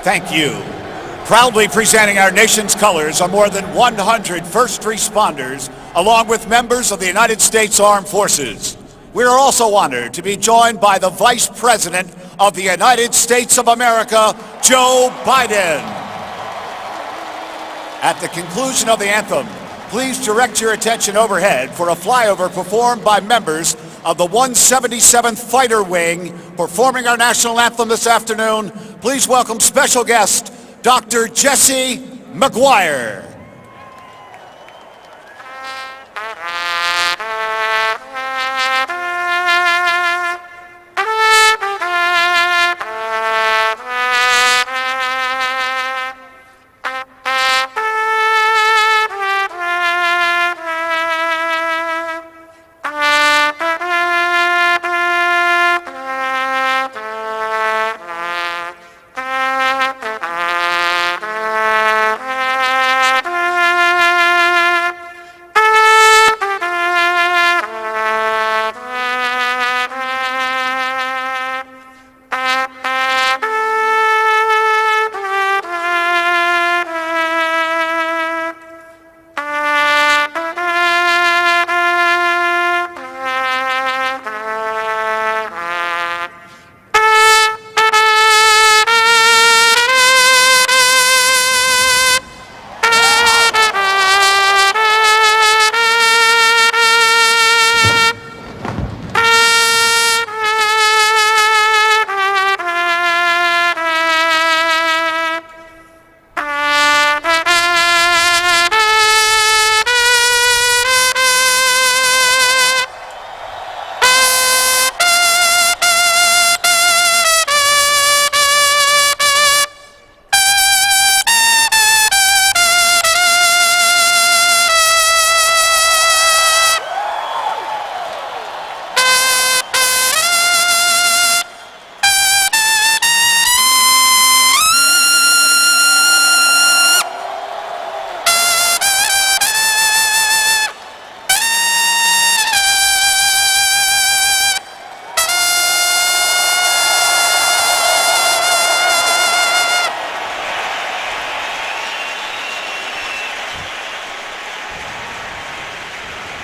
Thank you. Proudly presenting our nation's colors are more than 100 first responders, along with members of the United States Armed Forces. We are also honored to be joined by the Vice President of the United States of America, Joe Biden. At the conclusion of the anthem, please direct your attention overhead for a flyover performed by members of the 177th Fighter Wing. Performing our national anthem this afternoon, please welcome special guest, Dr. Jesse McGuire.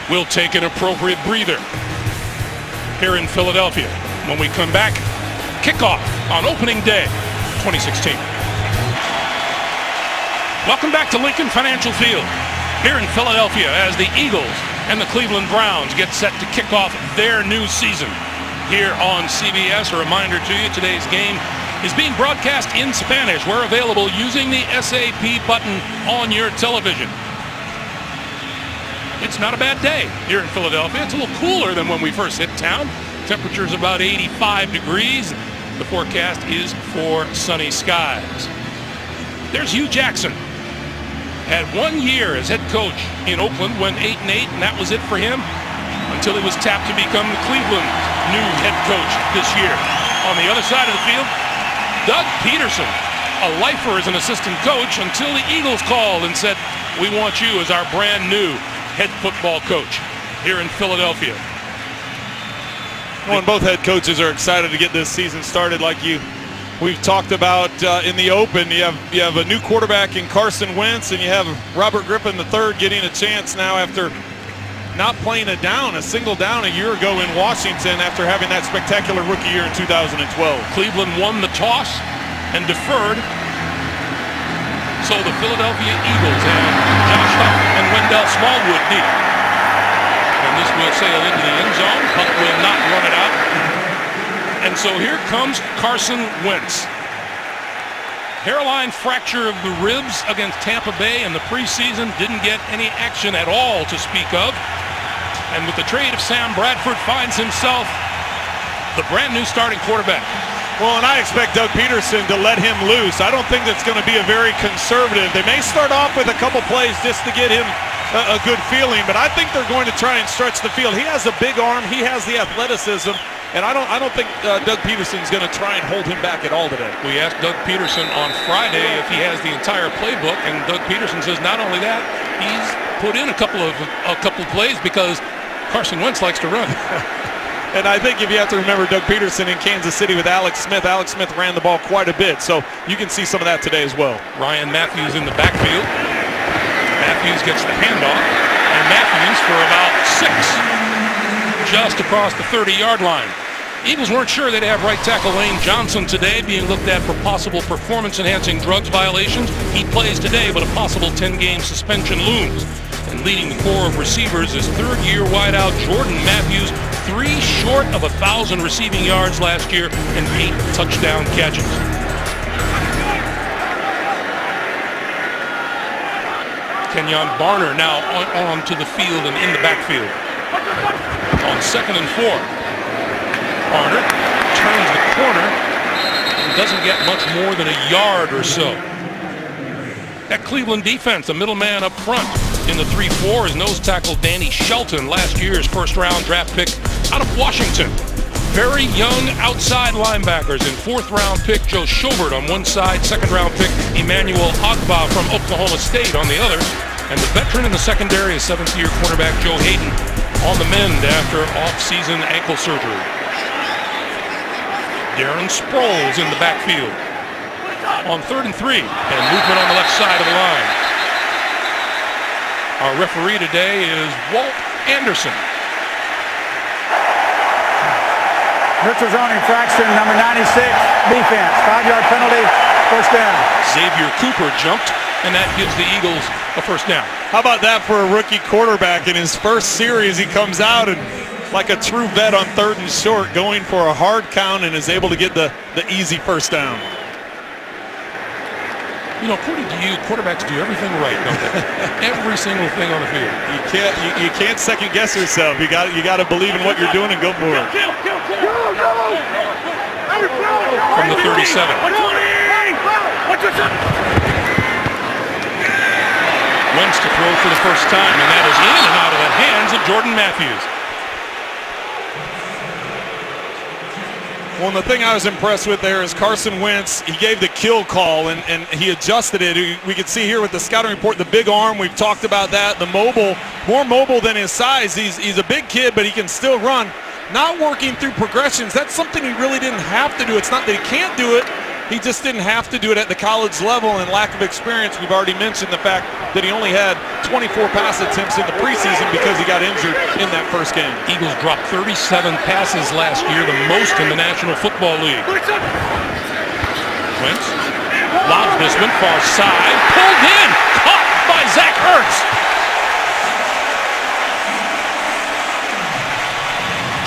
We'll take an appropriate breather here in Philadelphia. When we come back, kickoff on opening day 2016. Welcome back to Lincoln Financial Field here in Philadelphia as the Eagles and the Cleveland Browns get set to kick off their new season here on CBS. A reminder to you, today's game is being broadcast in Spanish. We're available using the SAP button on your television. It's not a bad day here in Philadelphia. It's a little cooler than when we first hit town. Temperature's about 85 degrees. The forecast is for sunny skies. There's Hugh Jackson. Had 1 year as head coach in Oakland, went 8-8, and that was it for him until he was tapped to become the Cleveland new head coach this year. On the other side of the field, Doug Peterson, a lifer as an assistant coach until the Eagles called and said, "We want you as our brand new head football coach here in Philadelphia." Well, and both head coaches are excited to get this season started. Like we've talked about in the open, you have a new quarterback in Carson Wentz, and you have Robert Griffin III getting a chance now after not playing a single down a year ago in Washington after having that spectacular rookie year in 2012. Cleveland won the toss and deferred. So the Philadelphia Eagles and Josh Huff and Wendell Smallwood did. And this will sail into the end zone. Huff will not run it out. And so here comes Carson Wentz. Hairline fracture of the ribs against Tampa Bay in the preseason. Didn't get any action at all to speak of. And with the trade of Sam Bradford, finds himself the brand new starting quarterback. Well, and I expect Doug Peterson to let him loose. I don't think that's going to be a very conservative. They may start off with a couple plays just to get him a good feeling, but I think they're going to try and stretch the field. He has a big arm. He has the athleticism, and I don't think Doug Peterson's going to try and hold him back at all today. We asked Doug Peterson on Friday if he has the entire playbook, and Doug Peterson says not only that, he's put in a couple plays because Carson Wentz likes to run. And I think if you have to remember Doug Peterson in Kansas City with Alex Smith ran the ball quite a bit. So you can see some of that today as well. Ryan Matthews in the backfield. Matthews gets the handoff. And Matthews for about 6. Just across the 30-yard line. Eagles weren't sure they'd have right tackle Lane Johnson today, being looked at for possible performance-enhancing drugs violations. He plays today, but a possible 10-game suspension looms. And leading the core of receivers is third-year wideout Jordan Matthews, 3 short of 1,000 receiving yards last year and 8 touchdown catches. Kenyon Barner now on to the field and in the backfield. On 2nd and 4. Barner turns the corner and doesn't get much more than a yard or so. That Cleveland defense, the middle man up front in the 3-4 is nose tackle Danny Shelton, last year's first-round draft pick out of Washington. Very young outside linebackers. In 4th-round pick Joe Schobert on one side, 2nd-round pick Emmanuel Ogbah from Oklahoma State on the other, and the veteran in the secondary is 7th-year cornerback Joe Hayden on the mend after off-season ankle surgery. Darren Sproles in the backfield on 3rd and 3, and movement on the left side of the line. Our referee today is Walt Anderson. Neutral zone infraction, number 96, defense. 5-yard penalty, first down. Xavier Cooper jumped, and that gives the Eagles a first down. How about that for a rookie quarterback? In his first series, he comes out and like a true vet on 3rd and short, going for a hard count and is able to get the easy first down. You know, according to you, quarterbacks do everything right, don't they? Every single thing on the field. You can't second guess yourself. You got to believe in what you're doing and go for it. From the 37. Wentz to throw for the first time, and that is in and out of the hands of Jordan Matthews. Well, the thing I was impressed with there is Carson Wentz. He gave the kill call, and he adjusted it. We could see here with the scouting report, the big arm. We've talked about that. The mobile, more mobile than his size. He's a big kid, but he can still run. Not working through progressions. That's something he really didn't have to do. It's not that he can't do it. He just didn't have to do it at the college level, and lack of experience. We've already mentioned the fact that he only had 24 pass attempts in the preseason because he got injured in that first game. Eagles dropped 37 passes last year, the most in the National Football League. Wentz lobs this one far side, pulled in, caught by Zach Ertz.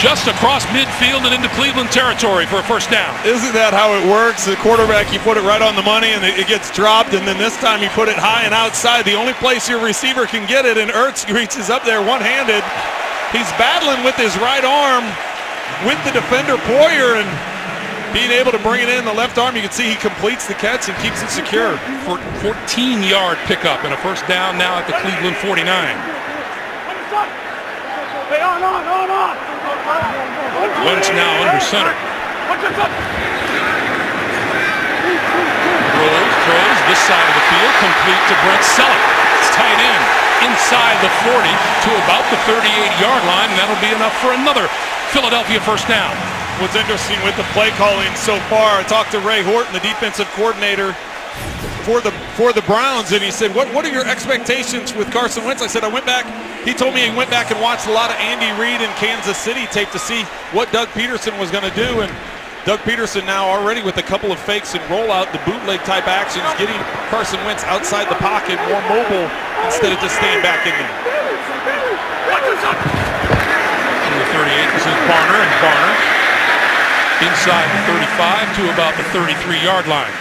Just across midfield and into Cleveland territory for a first down. Isn't that how it works? The quarterback, you put it right on the money and it gets dropped, and then this time you put it high and outside. The only place your receiver can get it, and Ertz reaches up there one-handed. He's battling with his right arm with the defender Poyer, and being able to bring it in the left arm, you can see he completes the catch and keeps it secure. 14-yard pickup and a first down now at the Cleveland 49. Wentz now under center. Throws this side of the field, complete to Brent Selleck. It's tight end inside the 40 to about the 38-yard line, and that'll be enough for another Philadelphia first down. What's interesting with the play calling so far, I talked to Ray Horton, the defensive coordinator for the Browns, and he said, what are your expectations with Carson Wentz? I said, he told me he went back and watched a lot of Andy Reid in Kansas City tape to see what Doug Peterson was going to do, and Doug Peterson now already with a couple of fakes and rollout, the bootleg type actions, getting Carson Wentz outside the pocket, more mobile instead of just staying back in there. In the 38, this is Barner, and Barner inside the 35 to about the 33-yard line.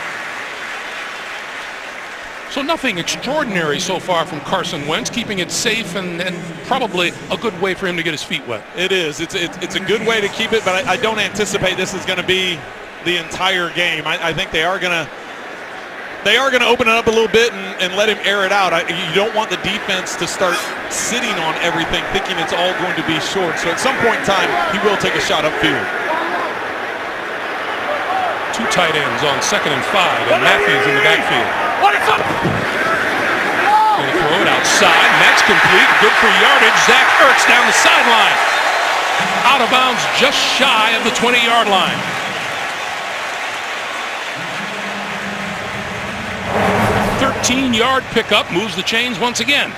So nothing extraordinary so far from Carson Wentz, keeping it safe and probably a good way for him to get his feet wet. It is. It's a good way to keep it, but I don't anticipate this is going to be the entire game. I think they are going to open it up a little bit and let him air it out. You don't want the defense to start sitting on everything, thinking it's all going to be short. So at some point in time, he will take a shot upfield. 2 tight ends on 2nd and 5, and Matthews in the backfield. Going to throw it outside, and that's complete. Good for yardage. Zach Ertz down the sideline. Out of of bounds just shy of the 20-yard line. Yard pickup, moves the chains once again.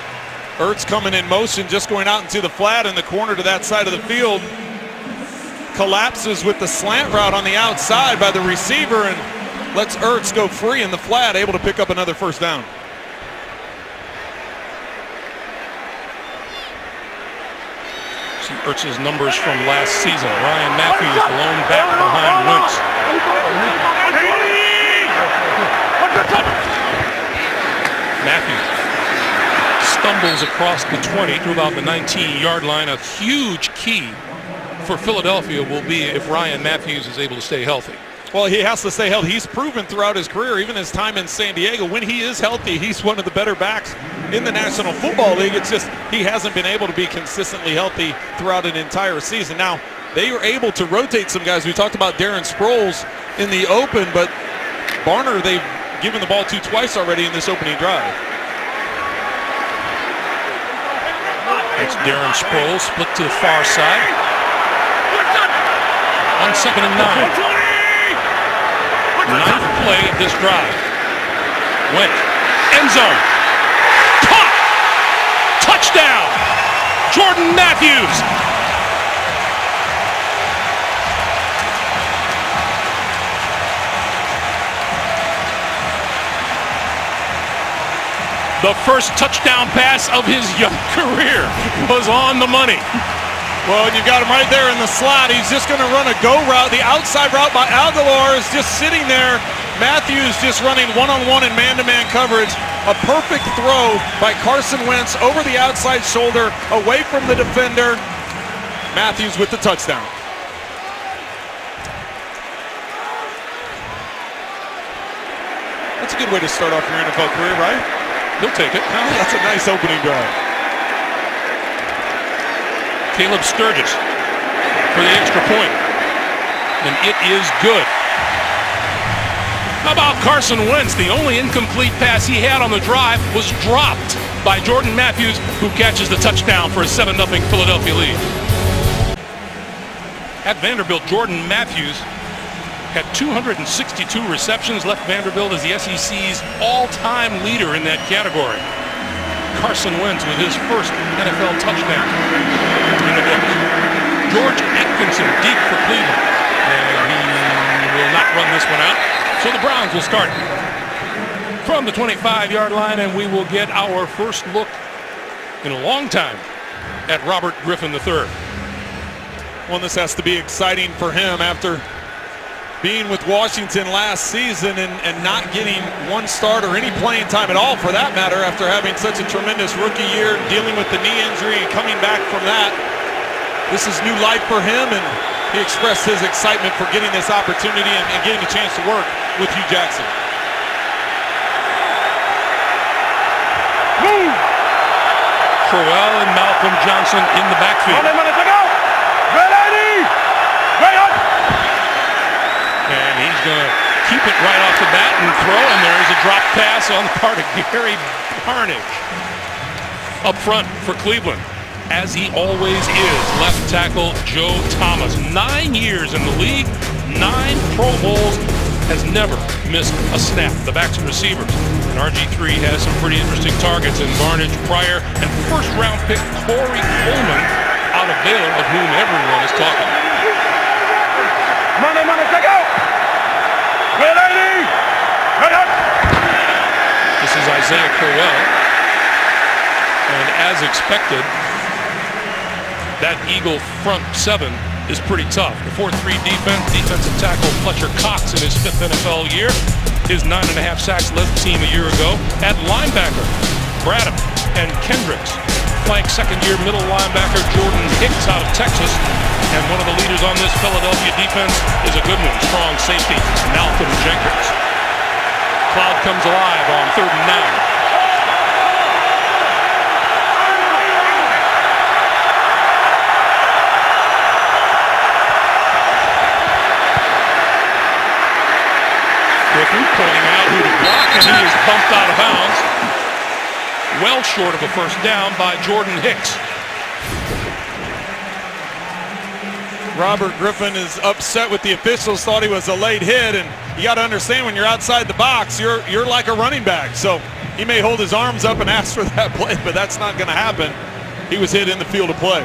Ertz coming in motion, just going out into the flat in the corner to that side of the field. Collapses with the slant route on the outside by the receiver and lets Ertz go free in the flat, able to pick up another first down. See Ertz's numbers from last season. Ryan Matthews lone back behind Wentz. Matthews stumbles across the 20 to about the 19-yard line. A huge key for Philadelphia will be if Ryan Matthews is able to stay healthy. Well, he has to stay healthy. He's proven throughout his career, even his time in San Diego, when he is healthy, he's one of the better backs in the National Football League. It's just he hasn't been able to be consistently healthy throughout an entire season. Now, they were able to rotate some guys. We talked about Darren Sproles in the open, but Barner, they've given the ball to twice already in this opening drive. It's Darren Sproles, split to the far side. On 2nd and 9. Ninth play of this drive. Went. End zone. Caught. Touchdown. Jordan Matthews. The first touchdown pass of his young career was on the money. Well, and you've got him right there in the slot. He's just going to run a go route. The outside route by Aguilar is just sitting there. Matthews just running one-on-one and man-to-man coverage. A perfect throw by Carson Wentz over the outside shoulder, away from the defender. Matthews with the touchdown. That's a good way to start off your NFL career, right? He'll take it. Oh, that's a nice opening drive. Caleb Sturgis for the extra point. And it is good. How about Carson Wentz? The only incomplete pass he had on the drive was dropped by Jordan Matthews, who catches the touchdown for a 7-0 Philadelphia lead. At Vanderbilt, Jordan Matthews had 262 receptions, left Vanderbilt as the SEC's all-time leader in that category. Carson Wentz with his first NFL touchdown in the books. George Atkinson deep for Cleveland. And he will not run this one out. So the Browns will start from the 25-yard line, and we will get our first look in a long time at Robert Griffin III. Well, this has to be exciting for him after being with Washington last season and not getting one start or any playing time at all, for that matter, after having such a tremendous rookie year, dealing with the knee injury and coming back from that. This is new life for him, and he expressed his excitement for getting this opportunity and getting a chance to work with Hugh Jackson. Crowell and Malcolm Johnson in the backfield. And he's going to keep it right off the bat and throw, and there's a drop pass on the part of Gary Barnidge. Up front for Cleveland, as he always is, left tackle Joe Thomas. 9 years in the league, 9 Pro Bowls, has never missed a snap. The backs and receivers. And RG3 has some pretty interesting targets in Barnidge, Pryor, and first-round pick Corey Coleman out of Baylor, of whom everyone is talking. Money, check out! This is Isaiah Crowell, and as expected, that Eagle front 7 is pretty tough. The 4-3 defense, defensive tackle Fletcher Cox in his 5th NFL year, his 9.5 sacks led the team a year ago. At linebacker, Bradham and Kendricks. Flank second-year middle linebacker Jordan Hicks out of Texas. And one of the leaders on this Philadelphia defense is a good one, strong safety, Malcolm Jenkins. Cloud comes alive on 3rd and 9. Griffin pointing out who to block, and he is bumped out of bounds. Well short of a first down by Jordan Hicks. Robert Griffin is upset with the officials, thought he was a late hit, and you got to understand when you're outside the box, you're like a running back. So he may hold his arms up and ask for that play, but that's not going to happen. He was hit in the field of play.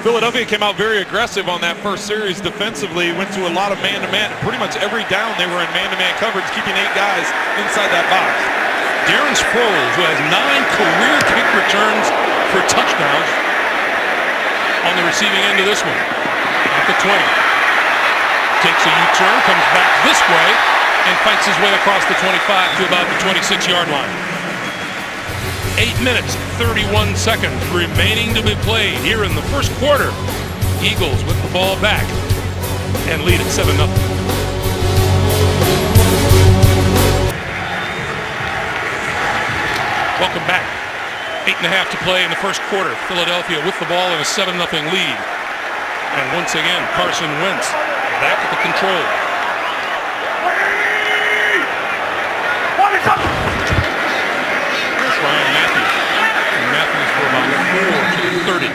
Philadelphia came out very aggressive on that first series defensively, went to a lot of man-to-man. Pretty much every down they were in man-to-man coverage, keeping 8 guys inside that box. Darren Sproles, who has 9 career kick returns for touchdowns, on the receiving end of this one. At the 20. Takes a U-turn, comes back this way, and fights his way across the 25 to about the 26-yard line. 8 minutes, 31 seconds remaining to be played here in the first quarter. Eagles with the ball back and lead at 7-0. Welcome back. 8.5 to play in the first quarter. Philadelphia with the ball in a 7-0 lead. And once again, Carson Wentz back at the control. There's Ryan Matthews. And Matthews for about 4 to the 30.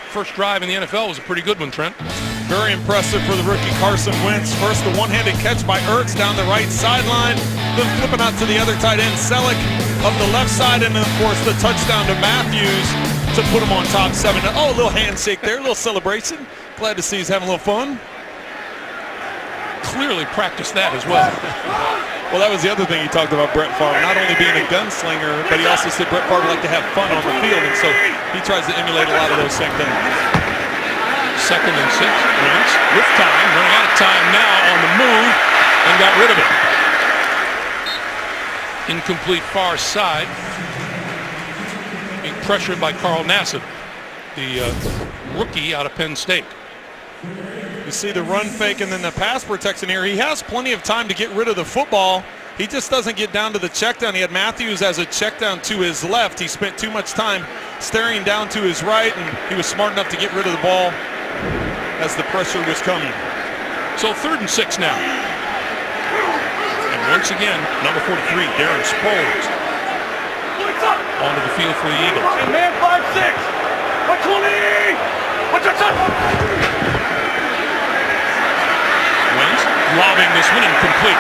First drive in the NFL was a pretty good one, Trent. Very impressive for the rookie Carson Wentz. First, the one-handed catch by Ertz down the right sideline. Then flipping out to the other tight end, Selleck, up the left side. And then, of course, the touchdown to Matthews to put him on top 7. Oh, a little handshake there, a little celebration. Glad to see he's having a little fun. Clearly practiced that as well. Well, that was the other thing he talked about, Brett Favre, not only being a gunslinger, but he also said Brett Favre liked to have fun on the field, and so he tries to emulate a lot of those same things. 2nd and 6, Wentz with time, running out of time now on the move, and got rid of it. Incomplete far side, being pressured by Carl Nassib, the rookie out of Penn State. You see the run fake and then the pass protection here. He has plenty of time to get rid of the football. He just doesn't get down to the check down. He had Matthews as a check down to his left. He spent too much time staring down to his right, and he was smart enough to get rid of the ball as the pressure was coming. So 3rd and 6 now. And once again, number 43, Darren Sproles, onto the field for the Eagles. Man 5-6, 120, what's your son? Wentz lobbing this one incomplete.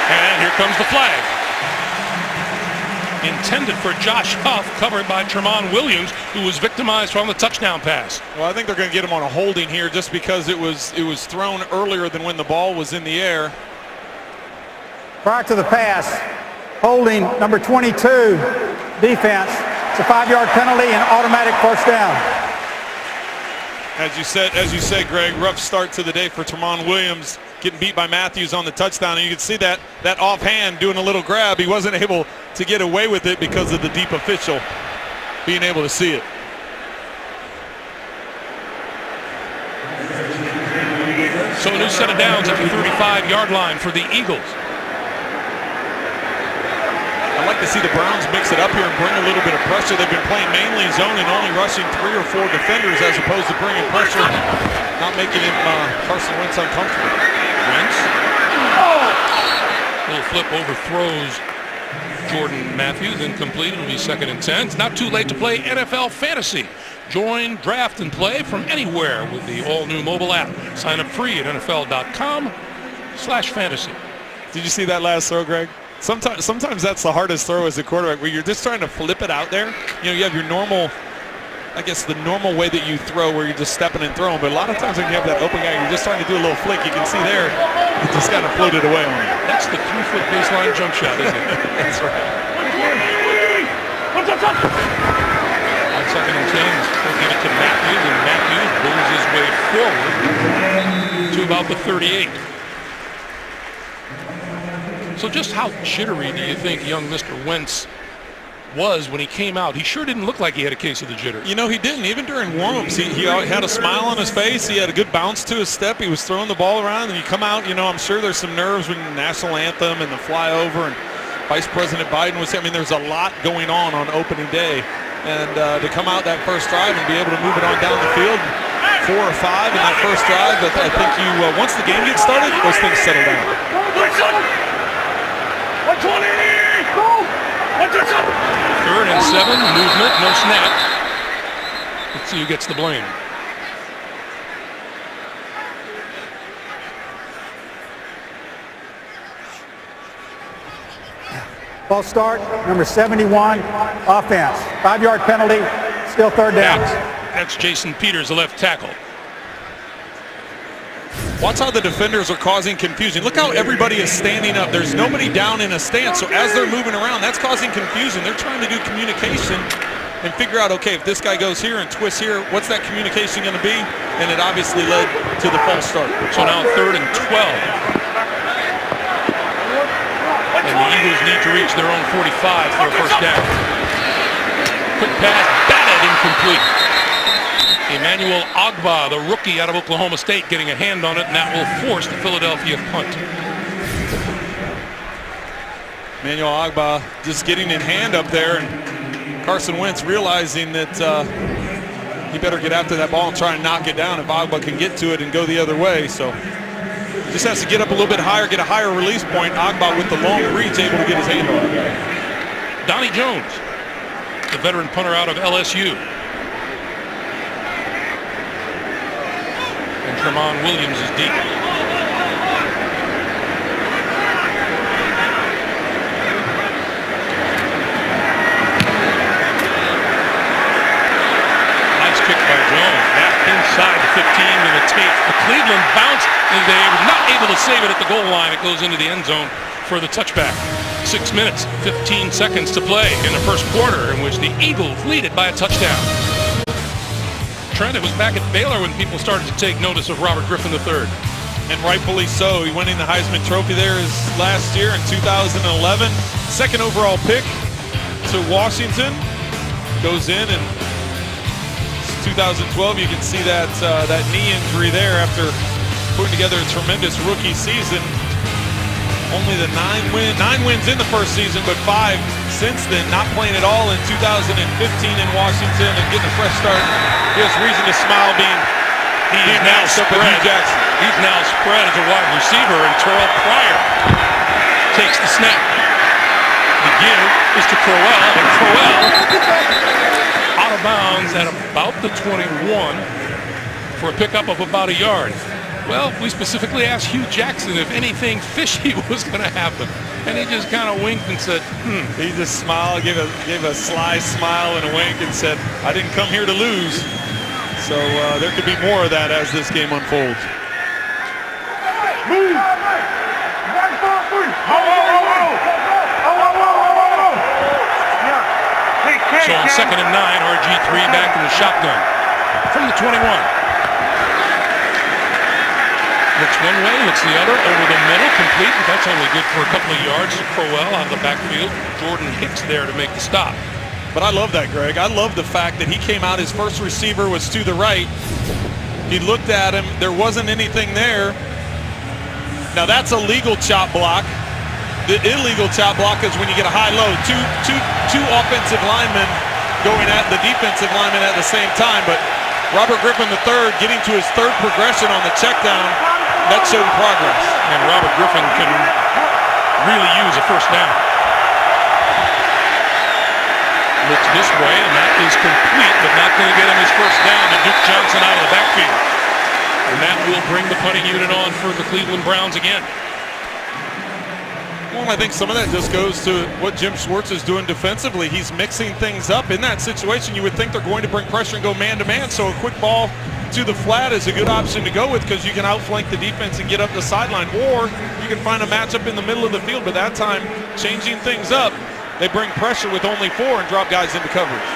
And here comes the flag. Intended for Josh Huff, covered by Tramon Williams, who was victimized from the touchdown pass. Well, I think they're going to get him on a holding here just because it was thrown earlier than when the ball was in the air. Prior to the pass, holding number 22, defense. It's a 5-yard penalty and automatic first down. As you said, Greg, rough start to the day for Tramon Williams, getting beat by Matthews on the touchdown. And you can see that offhand doing a little grab. He wasn't able to get away with it because of the deep official being able to see it. So a new set of downs at the 35-yard line for the Eagles. I'd like to see the Browns mix it up here and bring a little bit of pressure. They've been playing mainly zone and only rushing 3 or 4 defenders as opposed to bringing pressure, not making him Carson Wentz uncomfortable. Wentz. Little flip overthrows Jordan Matthews, incomplete. It'll be 2nd and 10. It's not too late to play NFL Fantasy. Join, draft, and play from anywhere with the all-new mobile app. Sign up free at NFL.com/fantasy. Did you see that last throw, Greg? Sometimes that's the hardest throw as a quarterback, where you're just trying to flip it out there. You know, you have your normal, I guess the normal way that you throw where you're just stepping and throwing, but a lot of times when you have that open guy, you're just trying to do a little flick. You can see there, it just kind of floated away on you. That's the 3-foot baseline jump shot, isn't it? That's right. On 2nd and 10, he'll give it to Matthews, and Matthews moves his way forward to about the 38. So just how jittery do you think young Mr. Wentz was when he came out? He sure didn't look like he had a case of the jitter. You know, he didn't. Even during warm-ups, he had a smile on his face. He had a good bounce to his step. He was throwing the ball around, and you come out, you know, I'm sure there's some nerves when the national anthem and the flyover and Vice President Biden was, I mean, there's a lot going on opening day. And to come out that first drive and be able to move it on down the field, 4 or 5 in that first drive, but I think once the game gets started, those things settle down. 3rd and 7, movement, no snap. Let's see who gets the blame. False start, number 71, offense. 5-yard penalty, still third down. That's Jason Peters, the left tackle. Watch how the defenders are causing confusion. Look how everybody is standing up. There's nobody down in a stance, so as they're moving around, that's causing confusion. They're trying to do communication and figure out, okay, if this guy goes here and twists here, what's that communication going to be? And it obviously led to the false start. So now 3rd and 12. And the Eagles need to reach their own 45 for a first down. Quick pass, batted, incomplete. Emmanuel Ogbah, the rookie out of Oklahoma State, getting a hand on it, and that will force the Philadelphia punt. Emmanuel Ogbah just getting in hand up there, and Carson Wentz realizing that he better get after that ball and try and knock it down if Ogbah can get to it and go the other way. So he just has to get up a little bit higher, get a higher release point. Ogbah with the long reach able to get his hand on it. Donnie Jones, the veteran punter out of LSU. And Tremont Williams is deep. Nice kick by Jones. Back inside the 15 to the tape. The Cleveland bounce, and they were not able to save it at the goal line. It goes into the end zone for the touchback. 6 minutes, 15 seconds to play in the first quarter, in which the Eagles lead it by a touchdown. Trent, it was back at Baylor when people started to take notice of Robert Griffin III. And rightfully so. He winning the Heisman Trophy there his last year in 2011. Second overall pick to Washington. Goes in, and 2012 you can see that that knee injury there after putting together a tremendous rookie season. Only the 9 wins in the first season, but 5 since then, not playing at all in 2015 in Washington and getting a fresh start. He has reason to smile being now spread. He's now spread as a wide receiver, and Terrell Pryor takes the snap. The give is to Crowell, and Crowell out of bounds at about the 21 for a pickup of about a yard. Well, we specifically asked Hugh Jackson if anything fishy was going to happen, and he just kind of winked and said, He just smiled, gave a sly smile and a wink and said, I didn't come here to lose. So there could be more of that as this game unfolds. So on 2nd and 9, RG3 back in the shotgun from the 21. Looks one way, looks the other, over the middle, complete, but that's only good for a couple of yards to Crowell out of the backfield. Jordan Hicks there to make the stop. But I love that, Greg. I love the fact that he came out, his first receiver was to the right. He looked at him, there wasn't anything there. Now that's a legal chop block. The illegal chop block is when you get a high-low. Two offensive linemen going at the defensive lineman at the same time, but Robert Griffin III getting to his 3rd progression on the check down. That showed progress. And Robert Griffin can really use a first down. Looks this way, and that is complete, but not going to get him his first down to Duke Johnson out of the backfield. And that will bring the punting unit on for the Cleveland Browns again. Well, I think some of that just goes to what Jim Schwartz is doing defensively. He's mixing things up. In that situation, you would think they're going to bring pressure and go man-to-man, so a quick ball to the flat is a good option to go with because you can outflank the defense and get up the sideline, or you can find a matchup in the middle of the field, but that time, changing things up, they bring pressure with only 4 and drop guys into coverage.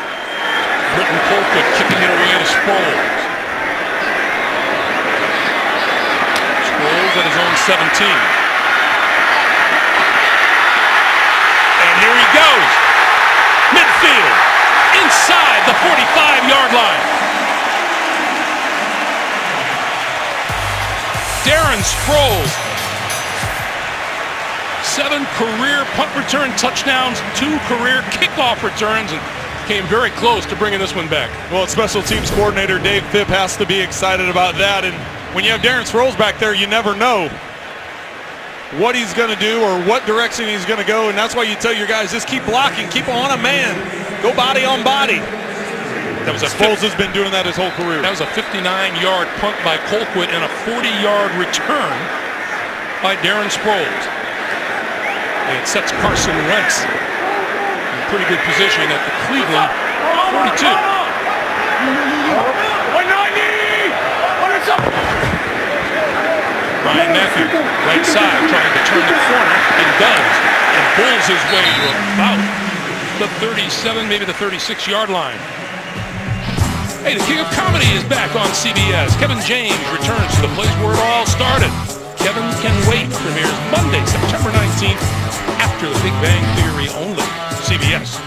Britton Colquitt kicking it away to Sproles. Sproles at his own 17. And here he goes. Midfield. Inside the 45-yard line. Darren Sproles. 7 career punt return touchdowns, 2 career kickoff returns, and came very close to bringing this one back. Well, special teams coordinator Dave Phipp has to be excited about that. And when you have Darren Sproles back there, you never know what he's going to do or what direction he's going to go. And that's why you tell your guys, just keep blocking, keep on a man, go body on body. That was a Sproles has been doing that his whole career. That was a 59-yard punt by Colquitt and a 40-yard return by Darren Sproles. And it sets Carson Wentz in pretty good position at the Cleveland 42. 190! Ryan Matthew, right side, trying to turn the corner, and does, and bulls his way to about the 37, maybe the 36-yard line. Hey, the King of Comedy is back on CBS. Kevin James returns to the place where it all started. Kevin Can Wait premieres Monday, September 19th, after The Big Bang Theory only. CBS.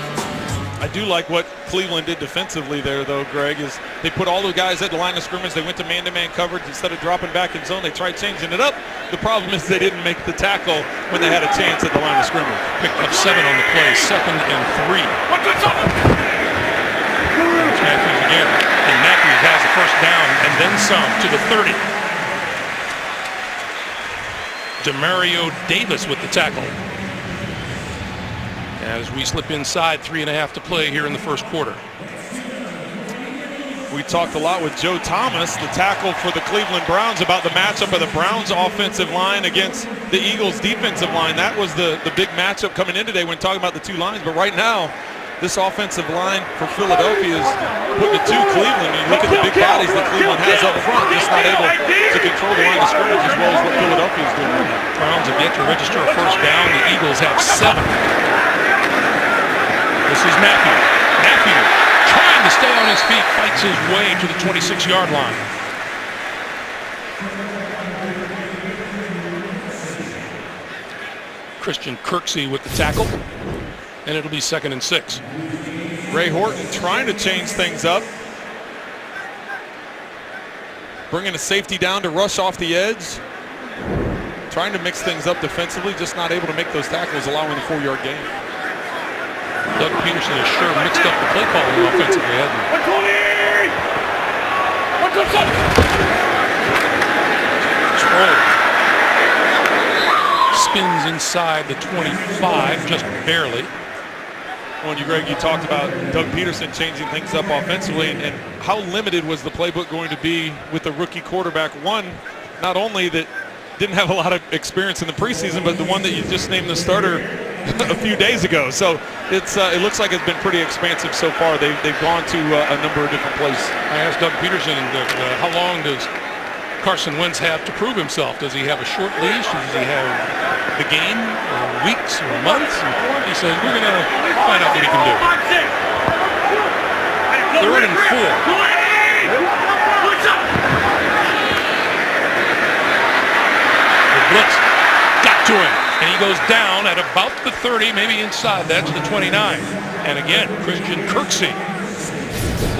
I do like what Cleveland did defensively there, though, Greg, is they put all the guys at the line of scrimmage. They went to man-to-man coverage instead of dropping back in zone. They tried changing it up. The problem is they didn't make the tackle when they had a chance at the line of scrimmage. Picked up 7 on the play, 2nd and 3. There's Matthews again. And Matthews has a first down and then some to the 30. Demario Davis with the tackle. As we slip inside, 3.5 to play here in the first quarter. We talked a lot with Joe Thomas, the tackle for the Cleveland Browns, about the matchup of the Browns offensive line against the Eagles defensive line. That was the big matchup coming in today when talking about the two lines. But right now, this offensive line for Philadelphia is putting it to Cleveland. You look at the big bodies that Cleveland has up front, just not able to control the line of scrimmage as well as what Philadelphia is doing right now. Browns have yet to register a first down. The Eagles have 7. This is Matthew. Matthew, trying to stay on his feet, fights his way to the 26-yard line. Christian Kirksey with the tackle, and it'll be 2nd and 6. Ray Horton trying to change things up. Bringing a safety down to rush off the edge. Trying to mix things up defensively, just not able to make those tackles, allowing the 4-yard gain. Doug Peterson has sure mixed up the play calling offensively, hasn't he? Sproles spins inside the 25, just barely. Well, Greg, you talked about Doug Peterson changing things up offensively, and how limited was the playbook going to be with the rookie quarterback? One, not only that didn't have a lot of experience in the preseason, but the one that you just named the starter a few days ago. So it looks like it's been pretty expansive so far. They've gone to a number of different places. I asked Doug Peterson, how long does Carson Wentz have to prove himself? Does he have a short leash? Does he have the game, or weeks, or months? And he says, we're going to find out what he can do. 3rd and 4. Blitz got to him, and he goes down at about the 30, maybe inside that to the 29. And again, Christian Kirksey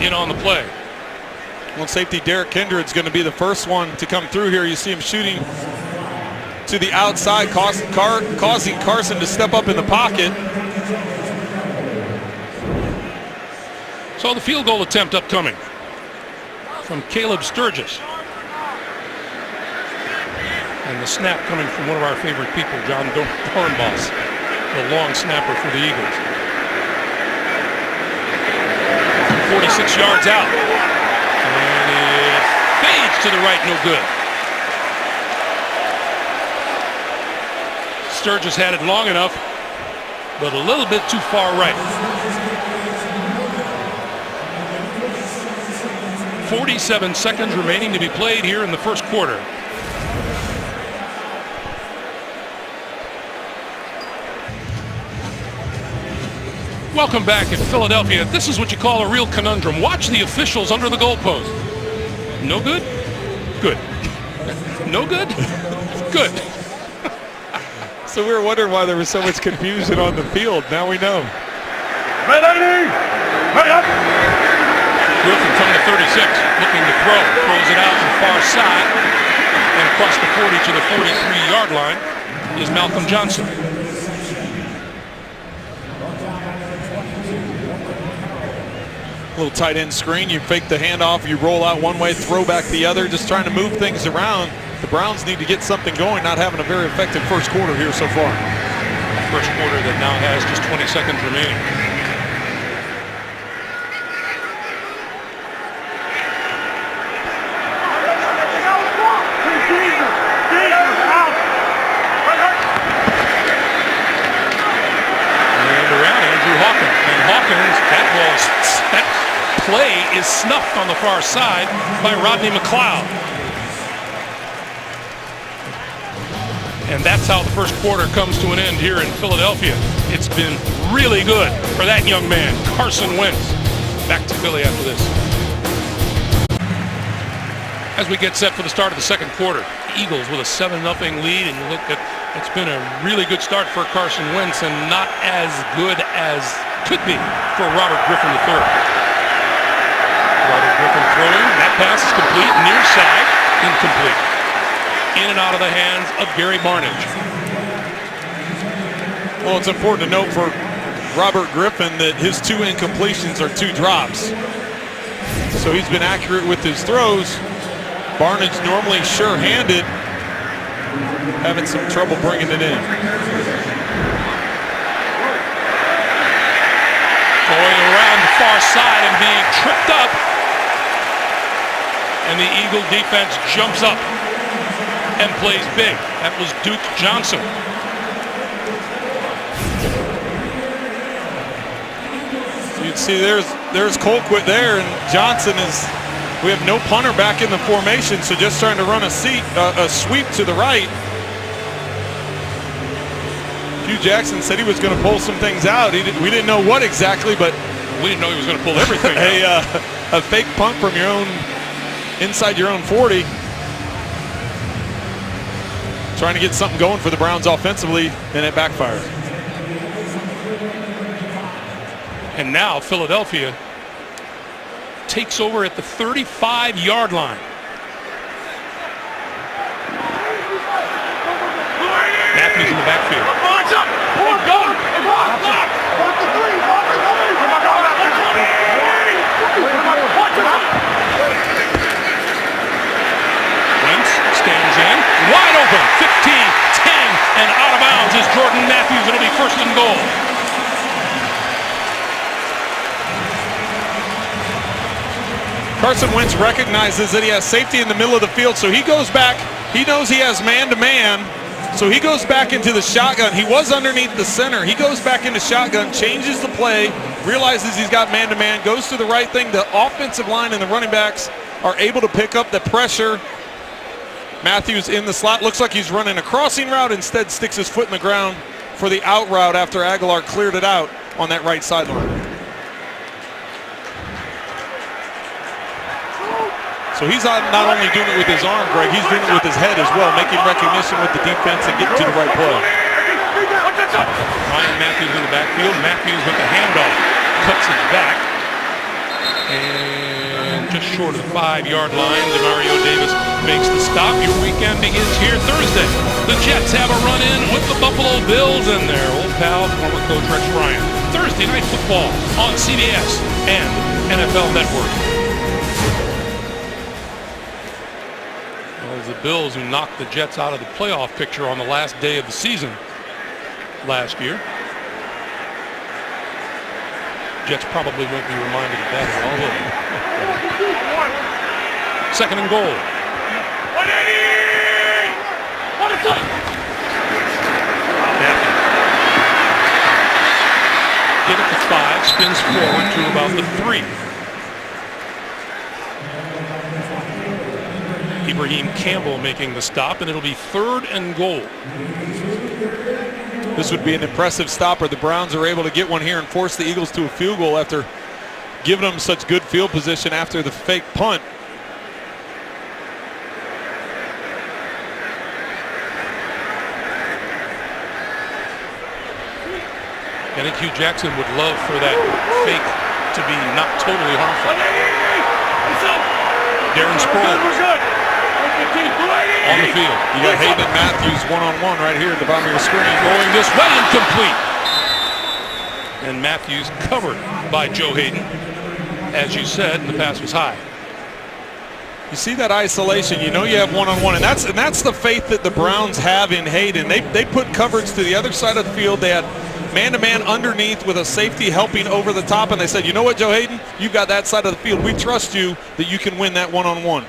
in on the play. Well, safety Derek Kindred's going to be the first one to come through here. You see him shooting to the outside, causing Carson to step up in the pocket. So the field goal attempt upcoming from Caleb Sturgis. And the snap coming from one of our favorite people, John Dornbos, the long snapper for the Eagles. 46 yards out. And it fades to the right, no good. Sturgis had it long enough, but a little bit too far right. 47 seconds remaining to be played here in the first quarter. Welcome back in Philadelphia. This is what you call a real conundrum. Watch the officials under the goalpost. No good? Good. No good? Good. So we were wondering why there was so much confusion on the field. Now we know. Ready! Ready up! Griffin from the 36, looking to throw. Throws it out to the far side. And across the 40 to the 43-yard line is Malcolm Johnson. Little tight end screen, you fake the handoff, you roll out one way, throw back the other, just trying to move things around. The Browns need to get something going, not having a very effective first quarter here so far. First quarter that now has just 20 seconds remaining. play is snuffed on the far side by Rodney McLeod. And that's how the first quarter comes to an end here in Philadelphia. It's been really good for that young man, Carson Wentz. Back to Philly after this. As we get set for the start of the second quarter, the Eagles with a 7-0 lead, and you look at, it's been a really good start for Carson Wentz and not as good as could be for Robert Griffin III. Robert Griffin throwing, that pass is complete, near side, incomplete. In and out of the hands of Gary Barnidge. Well, it's important to note for Robert Griffin that his 2 incompletions are 2 drops. So he's been accurate with his throws. Barnidge normally sure-handed, having some trouble bringing it in. Going around the far side and being tripped up. And the Eagle defense jumps up and plays big. That was Duke Johnson. You'd see there's Colquitt there, and Johnson is, we have no punter back in the formation, so just trying to run a sweep to the right. Hugh Jackson said he was going to pull some things out. We didn't know what exactly, but we didn't know he was going to pull everything out. A fake punt from your own, inside your own 40. Trying to get something going for the Browns offensively, and it backfires. And now Philadelphia takes over at the 35-yard line. Matthews in the backfield. Wentz stands in, wide open, 15, 10, and out of bounds is Jordan Matthews. It'll be first and goal. Carson Wentz recognizes that he has safety in the middle of the field, so he goes back. He knows he has man-to-man, so he goes back into the shotgun. He was underneath the center. He goes back into shotgun, changes the play, realizes he's got man-to-man, goes to the right thing. The offensive line and the running backs are able to pick up the pressure. Matthews in the slot. Looks like he's running a crossing route. Instead, sticks his foot in the ground for the out route after Aguilar cleared it out on that right sideline. So he's not only doing it with his arm, Greg, he's doing it with his head as well, making recognition with the defense and getting to the right play. Ryan Matthews in the backfield. Matthews with the handoff. Cuts it back. And just short of the 5-yard line, Demario Davis makes the stop. Your weekend begins here Thursday. The Jets have a run-in with the Buffalo Bills and their old pal, former coach Rex Ryan. Thursday Night Football on CBS and NFL Network. The Bills, who knocked the Jets out of the playoff picture on the last day of the season last year. Jets probably won't be reminded of that at all. Second and goal. Get it to 5, spins forward to about the 3. Ibrahim Campbell making the stop, and it'll be 3rd and goal. This would be an impressive stopper. The Browns are able to get one here and force the Eagles to a field goal after giving them such good field position after the fake punt. I think Hugh Jackson would love for that fake to be not totally harmful. Darren Sproles on the field. You got Hayden and Matthews one-on-one right here at the bottom of your screen. Going this way, incomplete. And Matthews covered by Joe Hayden. As you said, the pass was high. You see that isolation, you know you have one-on-one, and that's the faith that the Browns have in Hayden. They put coverage to the other side of the field. They had man-to-man underneath with a safety helping over the top, and they said, you know what, Joe Hayden? You've got that side of the field. We trust you that you can win that one-on-one.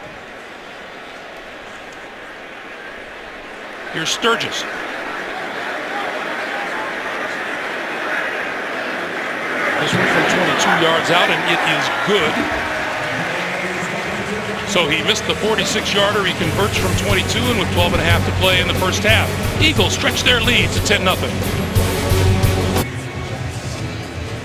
Here's Sturgis. This one from yards out, and it is good. So he missed the 46-yarder. He converts from 22, and with 12 and a half to play in the first half, Eagles stretch their lead to 10-0.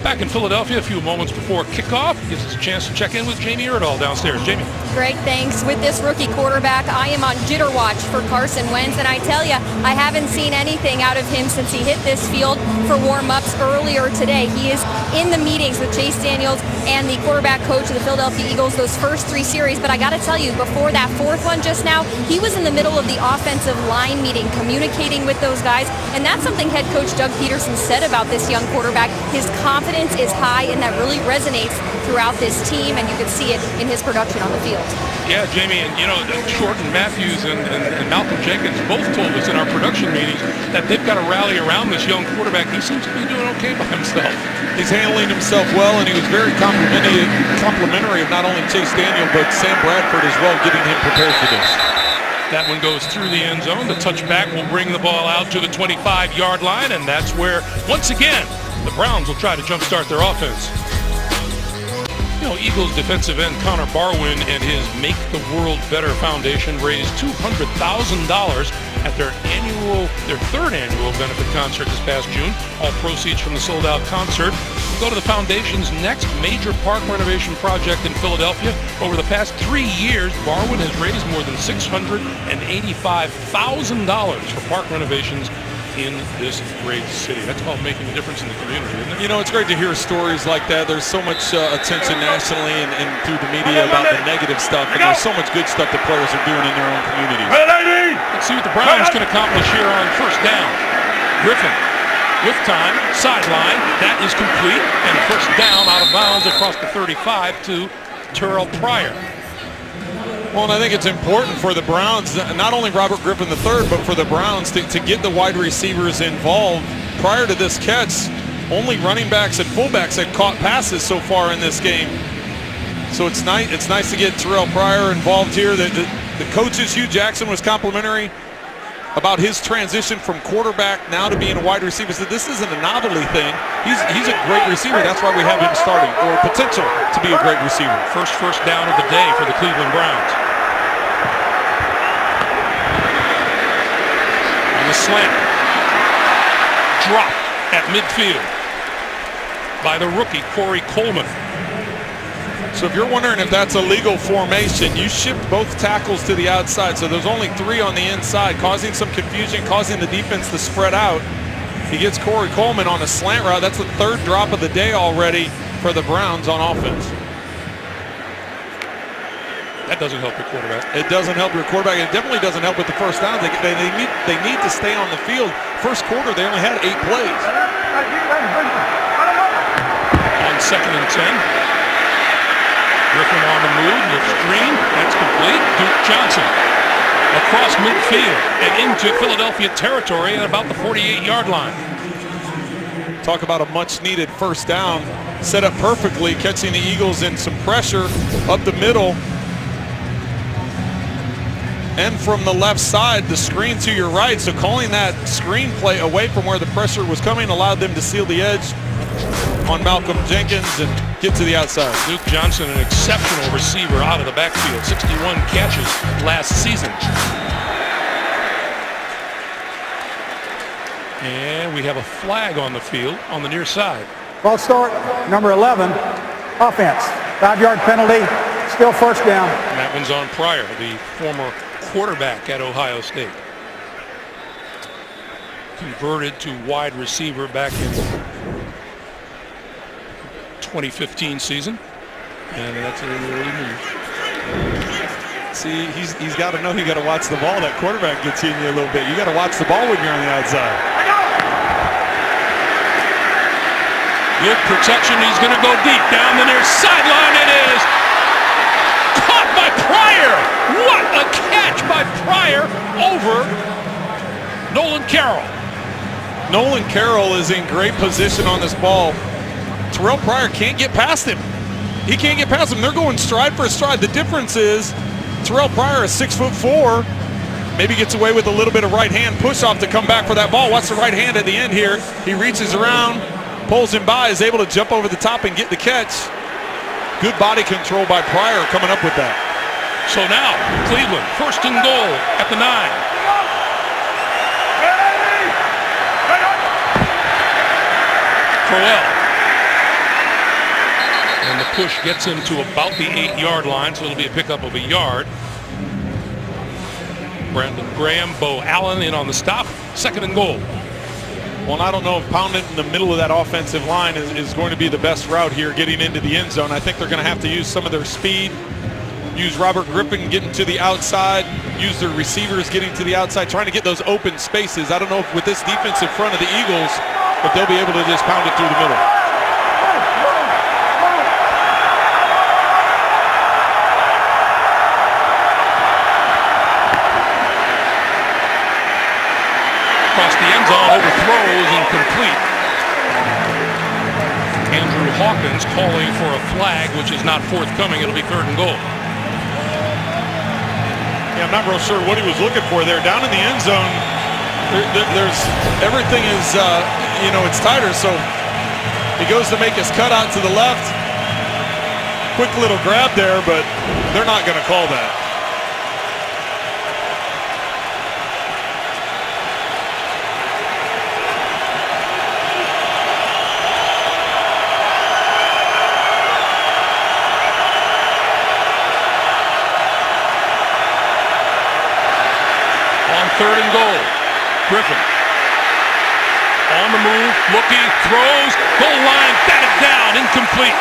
Back in Philadelphia a few moments before kickoff. Gives us a chance to check in with Jamie Erdahl downstairs. Jamie. Greg, thanks. With this rookie quarterback, I am on jitter watch for Carson Wentz, and I tell you, I haven't seen anything out of him since he hit this field for warm-ups earlier today. He is in the meetings with Chase Daniels and the quarterback coach of the Philadelphia Eagles those first 3 series, but I got to tell you, before that 4th one just now, he was in the middle of the offensive line meeting, communicating with those guys, and that's something head coach Doug Peterson said about this young quarterback. His confidence is high, and that really resonates throughout this team, and you can see it in his production on the field. Yeah, Jamie, and Shorten Matthews and Malcolm Jenkins both told us in our production meetings that they've got to rally around this young quarterback. He seems to be doing okay by himself. He's handling himself well, and he was very complimentary of not only Chase Daniel, but Sam Bradford as well, getting him prepared for this. That one goes through the end zone. The touchback will bring the ball out to the 25-yard line, and that's where, once again, the Browns will try to jumpstart their offense. Eagles defensive end Connor Barwin and his Make the World Better Foundation raised $200,000 at their 3rd annual benefit concert this past June. All proceeds from the sold-out concert go to the foundation's next major park renovation project in Philadelphia. Over the past 3 years, Barwin has raised more than $685,000 for park renovations in this great city. That's called making a difference in the community, isn't it? It's great to hear stories like that. There's so much attention nationally and through the media about the negative stuff, and there's so much good stuff that players are doing in their own communities. Let's see what the Browns can accomplish here on first down. Griffin with time, sideline, that is complete, and first down out of bounds across the 35 to Terrell Pryor. Well, and I think it's important for the Browns, not only Robert Griffin III, but for the Browns to get the wide receivers involved. Prior to this catch, only running backs and fullbacks had caught passes so far in this game. So it's nice to get Terrell Pryor involved here. The coaches, Hugh Jackson, was complimentary about his transition from quarterback now to being a wide receiver. So this isn't a novelty thing. He's a great receiver. That's why we have him starting, or potential to be a great receiver. First down of the day for the Cleveland Browns. On the slant. Drop at midfield by the rookie, Corey Coleman. So if you're wondering if that's a legal formation, you shift both tackles to the outside. So there's only 3 on the inside, causing some confusion, causing the defense to spread out. He gets Corey Coleman on a slant route. That's the 3rd drop of the day already for the Browns on offense. That doesn't help your quarterback. It doesn't help your quarterback. It definitely doesn't help with the first down. They need to stay on the field. First quarter, they only had 8 plays. On 2nd and 10. Griffin on the move, the screen, that's complete. Duke Johnson across midfield and into Philadelphia territory at about the 48-yard line. Talk about a much-needed first down. Set up perfectly, catching the Eagles in some pressure up the middle. And from the left side, the screen to your right. So calling that screen play away from where the pressure was coming allowed them to seal the edge on Malcolm Jenkins and get to the outside. Duke Johnson, an exceptional receiver out of the backfield. 61 catches last season. And we have a flag on the field on the near side. Ball start, number 11, offense. 5-yard penalty, still first down. And that one's on Pryor, the former quarterback at Ohio State. Converted to wide receiver back in 2015 season, and that's an early move. See, he's got to know he got to watch the ball. That quarterback gets in you a little bit. You got to watch the ball when you're on the outside. Good protection. He's going to go deep down the near sideline. It is caught by Pryor. What a catch by Pryor over Nolan Carroll. Nolan Carroll is in great position on this ball. Terrell Pryor can't get past him. He can't get past him. They're going stride for stride. The difference is Terrell Pryor is 6'4", maybe gets away with a little bit of right hand push off to come back for that ball. Watch the right hand at the end here. He reaches around, pulls him by, is able to jump over the top and get the catch. Good body control by Pryor coming up with that. So now, Cleveland, 1st and goal at the 9. Crowell. And the push gets him to about the 8-yard line, so it'll be a pickup of a yard. Brandon Graham, Bo Allen in on the stop. 2nd and goal. Well, I don't know if pounding in the middle of that offensive line is going to be the best route here getting into the end zone. I think they're going to have to use some of their speed, use Robert Griffin getting to the outside, use their receivers getting to the outside, trying to get those open spaces. I don't know if with this defensive front of the Eagles, if they'll be able to just pound it through the middle. Across the end zone, overthrows, incomplete. Andrew Hawkins calling for a flag, which is not forthcoming. It'll be 3rd and goal. Yeah, I'm not real sure what he was looking for there. Down in the end zone, there's everything is, it's tighter. So he goes to make his cutout to the left. Quick little grab there, but they're not going to call that. On 3rd and goal, Griffin on the move, looking, throws, goal line, batted down, incomplete.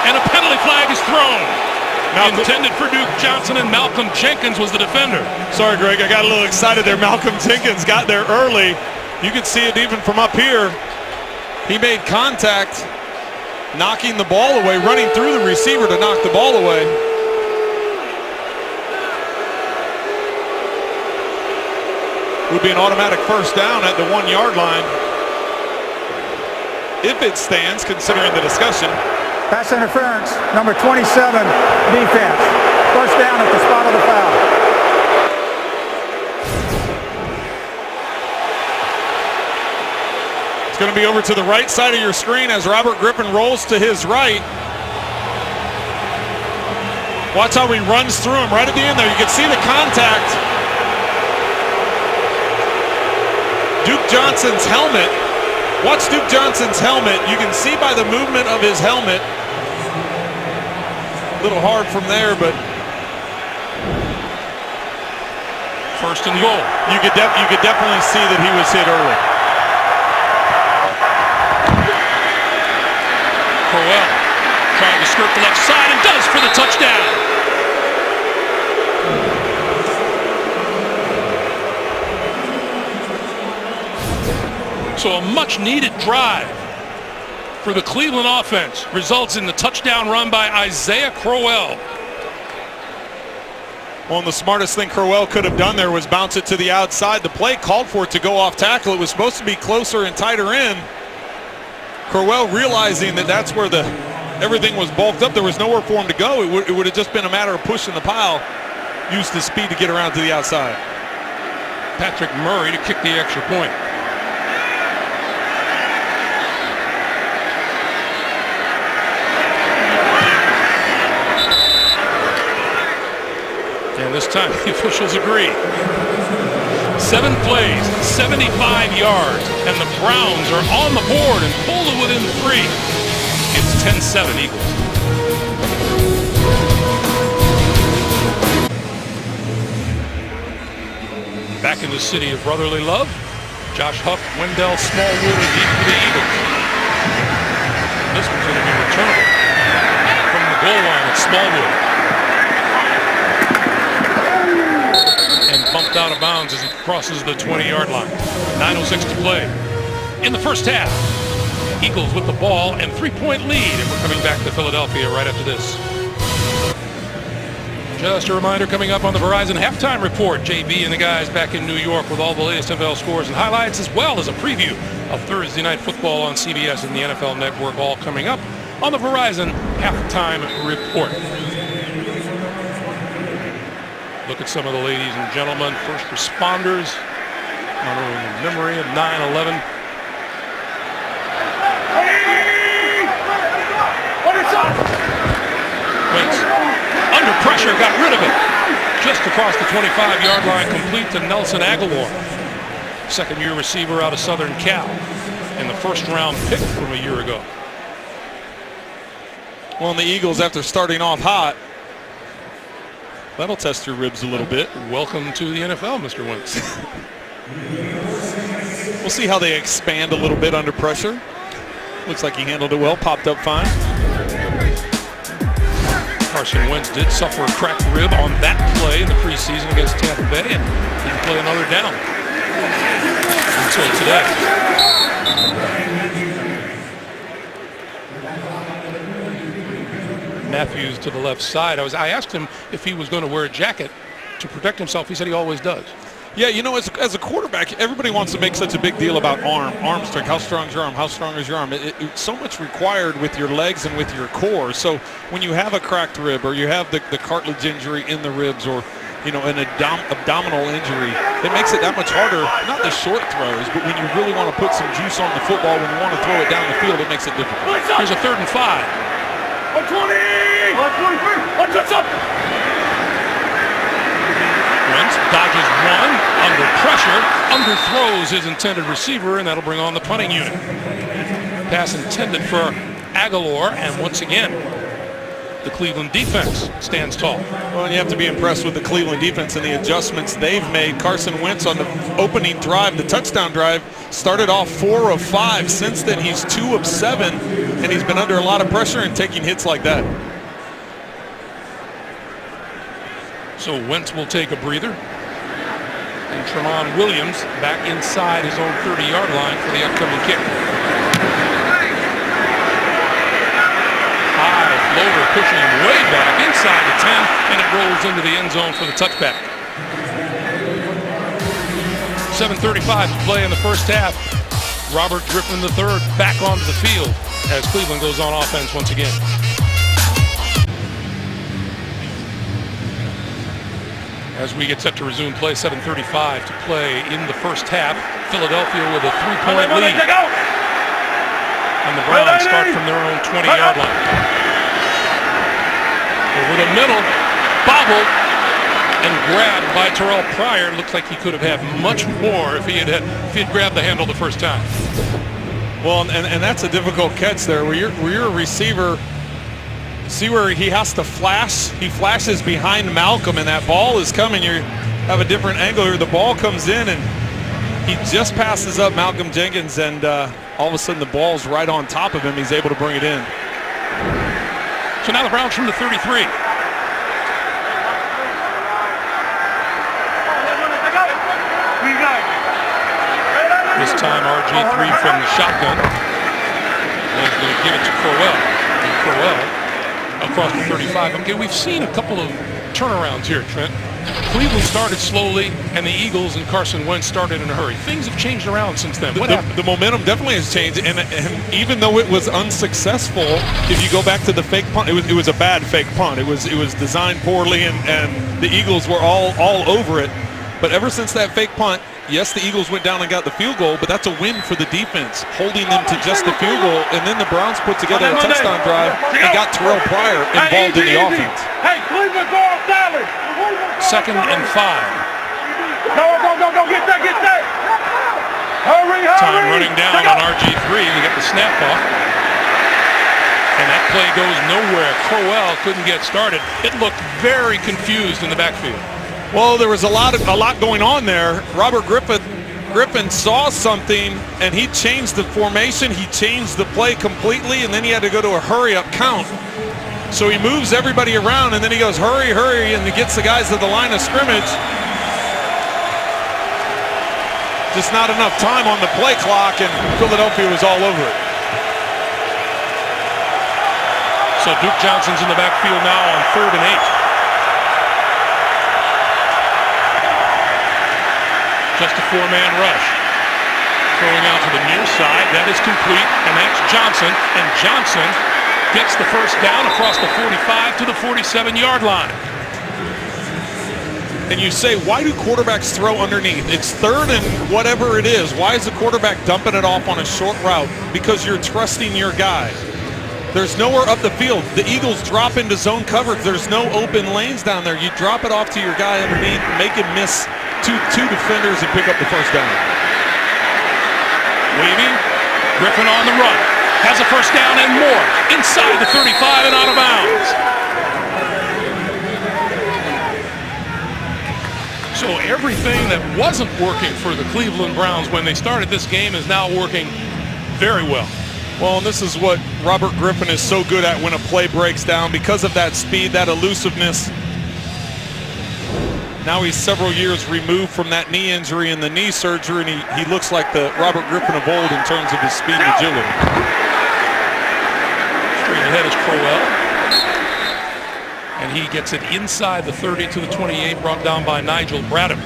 And a penalty flag is thrown. Intended for Duke Johnson, and Malcolm Jenkins was the defender. Sorry, Greg, I got a little excited there. Malcolm Jenkins got there early. You can see it even from up here. He made contact, knocking the ball away, running through the receiver to knock the ball away. Would be an automatic 1st down at the 1-yard line. If it stands, considering the discussion. Pass interference, number 27, defense. 1st down at the spot of the foul. It's going to be over to the right side of your screen as Robert Griffin rolls to his right. Watch how he runs through him right at the end there. You can see the contact. Duke Johnson's helmet. Watch Duke Johnson's helmet. You can see by the movement of his helmet. A little hard from there, but 1st and goal. You could definitely see that he was hit early. Crowell trying to skirt the left side and does for the touchdown. So a much-needed drive for the Cleveland offense results in the touchdown run by Isaiah Crowell. Well, and the smartest thing Crowell could have done there was bounce it to the outside. The play called for it to go off tackle. It was supposed to be closer and tighter in. Crowell realizing that that's where everything was bulked up. There was nowhere for him to go. It would have just been a matter of pushing the pile. Used the speed to get around to the outside. Patrick Murray to kick the extra point. And this time the officials agree. 7 plays, 75 yards, and the Browns are on the board and pulled it within 3. It's 10-7 Eagles. Back in the city of brotherly love, Josh Huff, Wendell Smallwood are deep for the Eagles. This one's going to be returnable from the goal line at Smallwood. And bumped out of bounds as he crosses the 20-yard line. 9:06 to play. In the first half, Eagles with the ball and 3-point lead. And we're coming back to Philadelphia right after this. Just a reminder, coming up on the Verizon Halftime Report, JB and the guys back in New York with all the latest NFL scores and highlights, as well as a preview of Thursday Night Football on CBS and the NFL Network, all coming up on the Verizon Halftime Report. Look at some of the ladies and gentlemen, first responders, honoring the memory of 9/11. pressure, got rid of it. Just across the 25-yard line, complete to Nelson Aguilar. Second-year receiver out of Southern Cal. And the first-round pick from a year ago. Well, and the Eagles, after starting off hot, that'll test your ribs a little bit. Welcome to the NFL, Mr. Wentz. We'll see how they expand a little bit under pressure. Looks like he handled it well, popped up fine. Carson Wentz did suffer a cracked rib on that play in the preseason against Tampa Bay, and didn't play another down until today. Matthews to the left side. I asked him if he was going to wear a jacket to protect himself. He said he always does. Yeah, you know, as a quarterback, everybody wants to make such a big deal about arm strength. How strong is your arm? How strong is your arm? It's so much required with your legs and with your core. So when you have a cracked rib or you have the cartilage injury in the ribs or, you know, an abdominal injury, it makes it that much harder, not the short throws, but when you really want to put some juice on the football, when you want to throw it down the field, it makes it difficult. Here's a 3rd and 5. 120! 123! What's up? Wentz dodges one, under pressure, underthrows his intended receiver, and that'll bring on the punting unit. Pass intended for Aguilar, and once again, the Cleveland defense stands tall. Well, and you have to be impressed with the Cleveland defense and the adjustments they've made. Carson Wentz on the opening drive, the touchdown drive, started off 4 of 5. Since then, he's 2 of 7, and he's been under a lot of pressure and taking hits like that. So Wentz will take a breather. And Tremont Williams back inside his own 30-yard line for the upcoming kick. High floater pushing way back inside the 10, and it rolls into the end zone for the touchback. 7:35 to play in the first half. Robert Griffin III back onto the field as Cleveland goes on offense once again. As we get set to resume play, 7:35 to play in the first half. Philadelphia with a 3-point lead. And the Browns start from their own 20-yard line. Over the middle, bobbled and grabbed by Terrell Pryor. Looks like he could have had much more if he had grabbed the handle the first time. Well, and that's a difficult catch there. Where you're a receiver, see where he has to flash. He flashes behind Malcolm, and that ball is coming. You have a different angle here. The ball comes in, and he just passes up Malcolm Jenkins, and all of a sudden the ball's right on top of him. He's able to bring it in. So now the Browns from the 33. This time RG3 from the shotgun. And he's going to give it to Crowell. And Crowell across the 35. Okay, we've seen a couple of turnarounds here, Trent. Cleveland started slowly, and the Eagles and Carson Wentz started in a hurry. Things have changed around since then. What happened? The momentum definitely has changed, and even though it was unsuccessful, if you go back to the fake punt, it was a bad fake punt. It was designed poorly, and the Eagles were all over it. But ever since that fake punt, yes, the Eagles went down and got the field goal, but that's a win for the defense, holding them to just the field goal. And then the Browns put together a touchdown drive and got Terrell Pryor involved in the offense. Hey, Cleveland, go off salad. 2nd and 5. Go, get that. Hurry. Time running down on RG3. We get the snap off. And that play goes nowhere. Crowell couldn't get started. It looked very confused in the backfield. Well, there was a lot going on there. Robert Griffin saw something, and he changed the formation. He changed the play completely, and then he had to go to a hurry-up count. So he moves everybody around, and then he goes, hurry, and he gets the guys to the line of scrimmage. Just not enough time on the play clock, and Philadelphia was all over it. So Duke Johnson's in the backfield now on 3rd and 8. Just a 4-man rush. Throwing out to the near side. That is complete, and that's Johnson. And Johnson gets the first down across the 45 to the 47-yard line. And you say, why do quarterbacks throw underneath? It's 3rd and whatever it is. Why is the quarterback dumping it off on a short route? Because you're trusting your guy. There's nowhere up the field. The Eagles drop into zone coverage. There's no open lanes down there. You drop it off to your guy underneath, make him miss two defenders and pick up the first down. Waving, Griffin on the run. Has a first down and more. Inside the 35 and out of bounds. So everything that wasn't working for the Cleveland Browns when they started this game is now working very well. Well, and this is what Robert Griffin is so good at when a play breaks down because of that speed, that elusiveness. Now he's several years removed from that knee injury and the knee surgery, and he looks like the Robert Griffin of old in terms of his speed and agility. Straight ahead is Crowell. And he gets it inside the 30 to the 28, brought down by Nigel Bradham.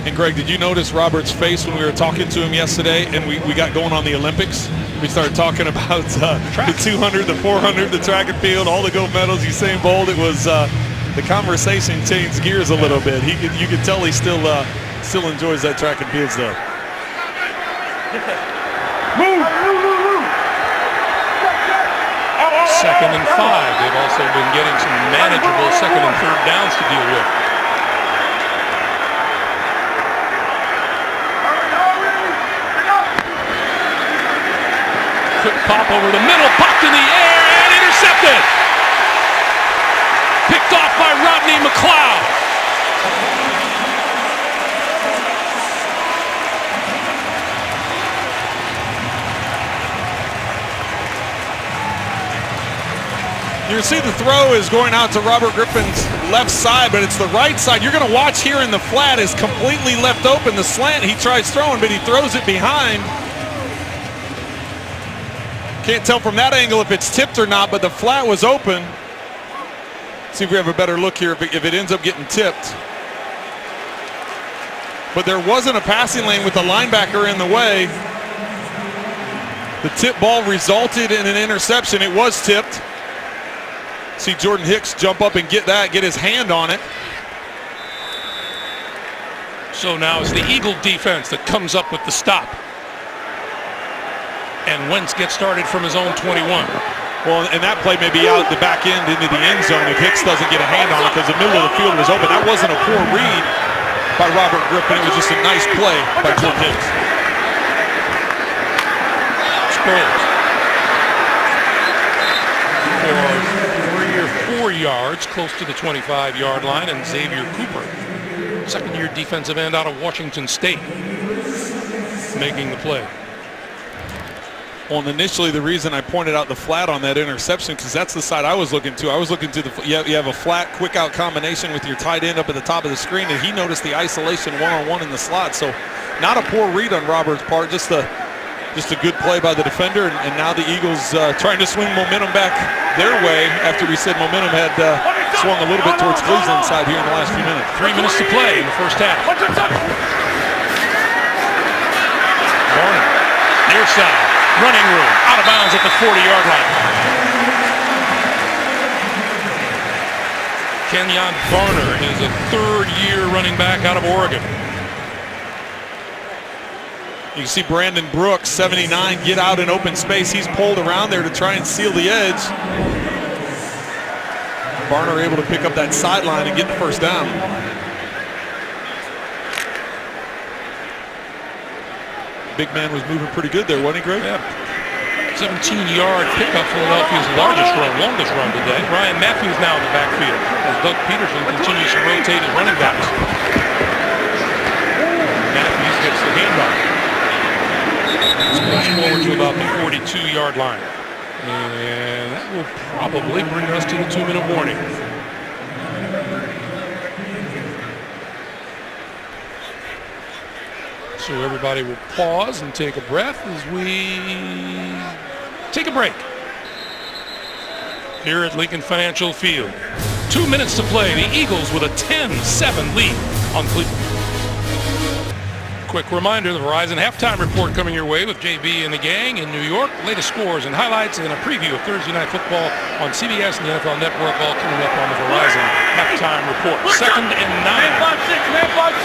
And Greg, did you notice Robert's face when we were talking to him yesterday and we got going on the Olympics? We started talking about the 200, the 400, the track and field, all the gold medals, Usain Bolt. It was the conversation changed gears a little bit. You could tell he still enjoys that track and field stuff. Second and 5. They've also been getting some manageable second and third downs to deal with. Quick pop over the middle, popped in the air and intercepted. Picked off by Rodney McLeod. You see the throw is going out to Robert Griffin's left side, but it's the right side. You're going to watch here in the flat is completely left open. The slant, he tries throwing, but he throws it behind. Can't tell from that angle if it's tipped or not, but the flat was open. See if we have a better look here if it ends up getting tipped. But there wasn't a passing lane with the linebacker in the way. The tip ball resulted in an interception. It was tipped. See Jordan Hicks jump up and get his hand on it. So now it's the Eagle defense that comes up with the stop. And Wentz gets started from his own 21. Well, and that play may be out the back end into the end zone if Hicks doesn't get a hand on it because the middle of the field was open. That wasn't a poor read by Robert Griffin. It was just a nice play by Jordan Hicks. Sproles for 3 or 4 yards close to the 25-yard line, and Xavier Cooper, second-year defensive end out of Washington State, making the play. Well, and initially the reason I pointed out the flat on that interception because that's the side I was looking to. I was looking to you have a flat quick out combination with your tight end up at the top of the screen, and he noticed the isolation one-on-one in the slot. So not a poor read on Robert's part, just a good play by the defender, and now the Eagles trying to swing momentum back their way after we said momentum had swung a little bit towards Cleveland's side here in the last few minutes. 3 minutes to play in the first half. Warner, near side, running room, out of bounds at the 40-yard line. Kenyon Varner is a third-year running back out of Oregon. You can see Brandon Brooks, 79, get out in open space. He's pulled around there to try and seal the edge. Varner able to pick up that sideline and get the first down. Big man was moving pretty good there, wasn't he, Greg? Yeah. 17-yard pickup, Philadelphia's longest run today. Ryan Matthews now in the backfield as Doug Peterson continues to rotate his running backs. Matthews gets the handoff. Push forward to about the 42-yard line. And that will probably bring us to the 2-minute warning. So everybody will pause and take a breath as we take a break here at Lincoln Financial Field. 2 minutes to play. The Eagles with a 10-7 lead on Cleveland. Quick reminder, the Verizon halftime report coming your way with JB and the gang in New York. Latest scores and highlights and a preview of Thursday Night Football on CBS and the NFL Network, all coming up on the Verizon halftime report. 2nd and 9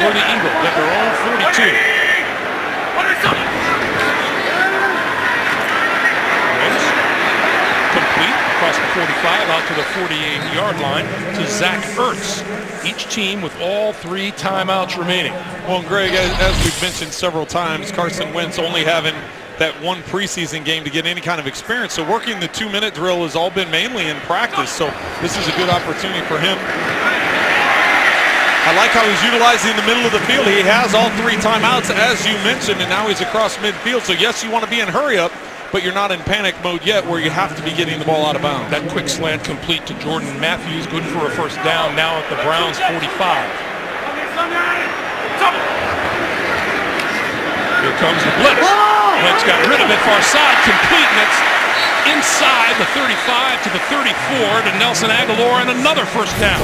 for the Eagles at their own 42. Wentz, complete. 45 out to the 48-yard line to Zach Ertz. Each team with all 3 timeouts remaining. Well, Greg, as we've mentioned several times, Carson Wentz only having that one preseason game to get any kind of experience. So working the 2-minute drill has all been mainly in practice. So this is a good opportunity for him. I like how he's utilizing the middle of the field. He has all 3 timeouts, as you mentioned, and now he's across midfield. So yes, you want to be in hurry up, but you're not in panic mode yet where you have to be getting the ball out of bounds. That quick slant complete to Jordan Matthews, good for a first down now at the Browns 45. Here comes the blitz. Wentz got rid of it, far side, complete, and it's inside the 35 to the 34 to Nelson Aguilar, and another first down.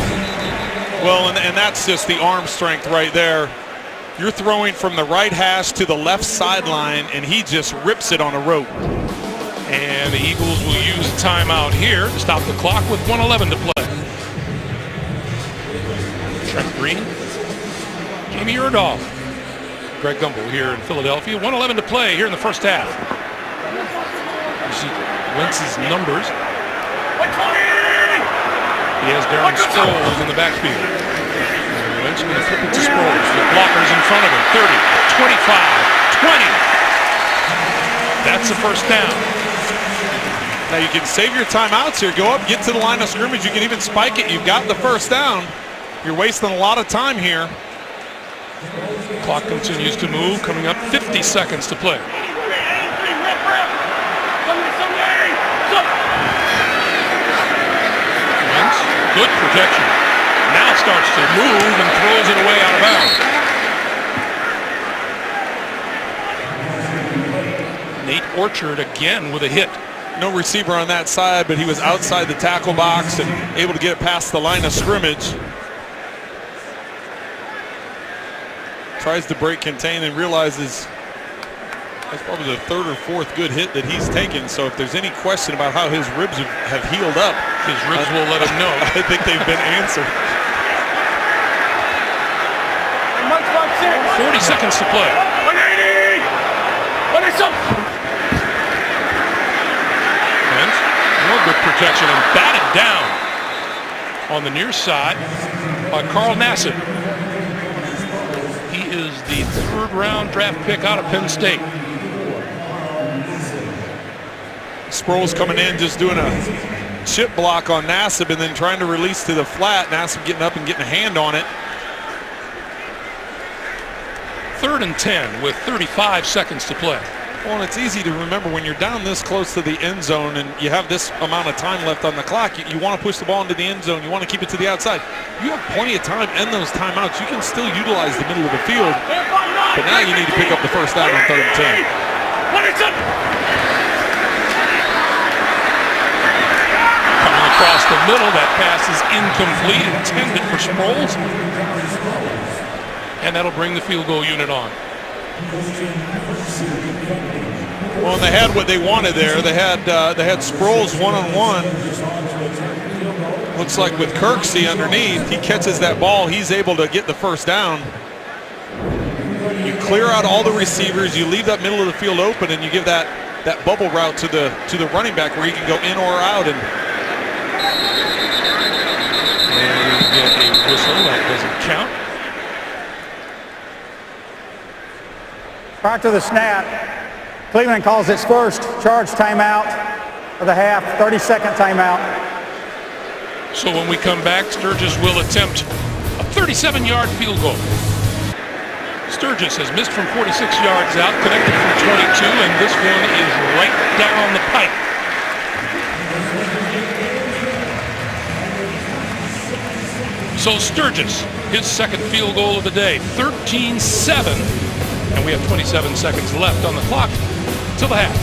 Well, and that's just the arm strength right there. You're throwing from the right hash to the left sideline, and he just rips it on a rope. And the Eagles will use a timeout here to stop the clock with 1:11 to play. Trent Green, Jamie Erdahl, Greg Gumbel here in Philadelphia. 1:11 to play here in the first half. You see Wentz's numbers. He has Darren Sproles in the backfield. Wentz going to flip it to Sproles with blockers in front of him. 30, 25, 20. That's the first down. Now you can save your timeouts here. Go up, get to the line of scrimmage. You can even spike it. You've got the first down. You're wasting a lot of time here. Clock continues to move. Coming up 50 seconds to play. Wentz, good protection. Now starts to move and throws it away out of bounds. Nate Orchard again with a hit. No receiver on that side, but he was outside the tackle box and able to get it past the line of scrimmage. Tries to break contain and realizes that's probably the 3rd or 4th good hit that he's taken. So if there's any question about how his ribs have healed up, his ribs will let him know. I think they've been answered. 40 seconds to play. 180! Wentz, more good protection and batted down on the near side by Carl Nassib. He is the 3rd-round draft pick out of Penn State. Sproles coming in, just doing a chip block on Nassib and then trying to release to the flat. Nassib getting up and getting a hand on it. 3rd and 10 with 35 seconds to play. Well, and it's easy to remember when you're down this close to the end zone and you have this amount of time left on the clock, you want to push the ball into the end zone. You want to keep it to the outside. You have plenty of time in those timeouts. You can still utilize the middle of the field, but now you need to pick up the first down on 3rd and 10. Coming across the middle, that pass is incomplete, intended for Sproles. And that'll bring the field goal unit on. Well, and they had what they wanted there. They had Sproles one-on-one. Looks like with Kirksey underneath, he catches that ball. He's able to get the first down. You clear out all the receivers. You leave that middle of the field open, and you give that bubble route to the running back where he can go in or out. And we get a whistle that doesn't count. Prior to the snap, Cleveland calls its first charge timeout of the half, 30-second timeout. So when we come back, Sturgis will attempt a 37-yard field goal. Sturgis has missed from 46 yards out, connected from 22, and this one is right down the pipe. So Sturgis, his 2nd field goal of the day, 13-7. And we have 27 seconds left on the clock till the half.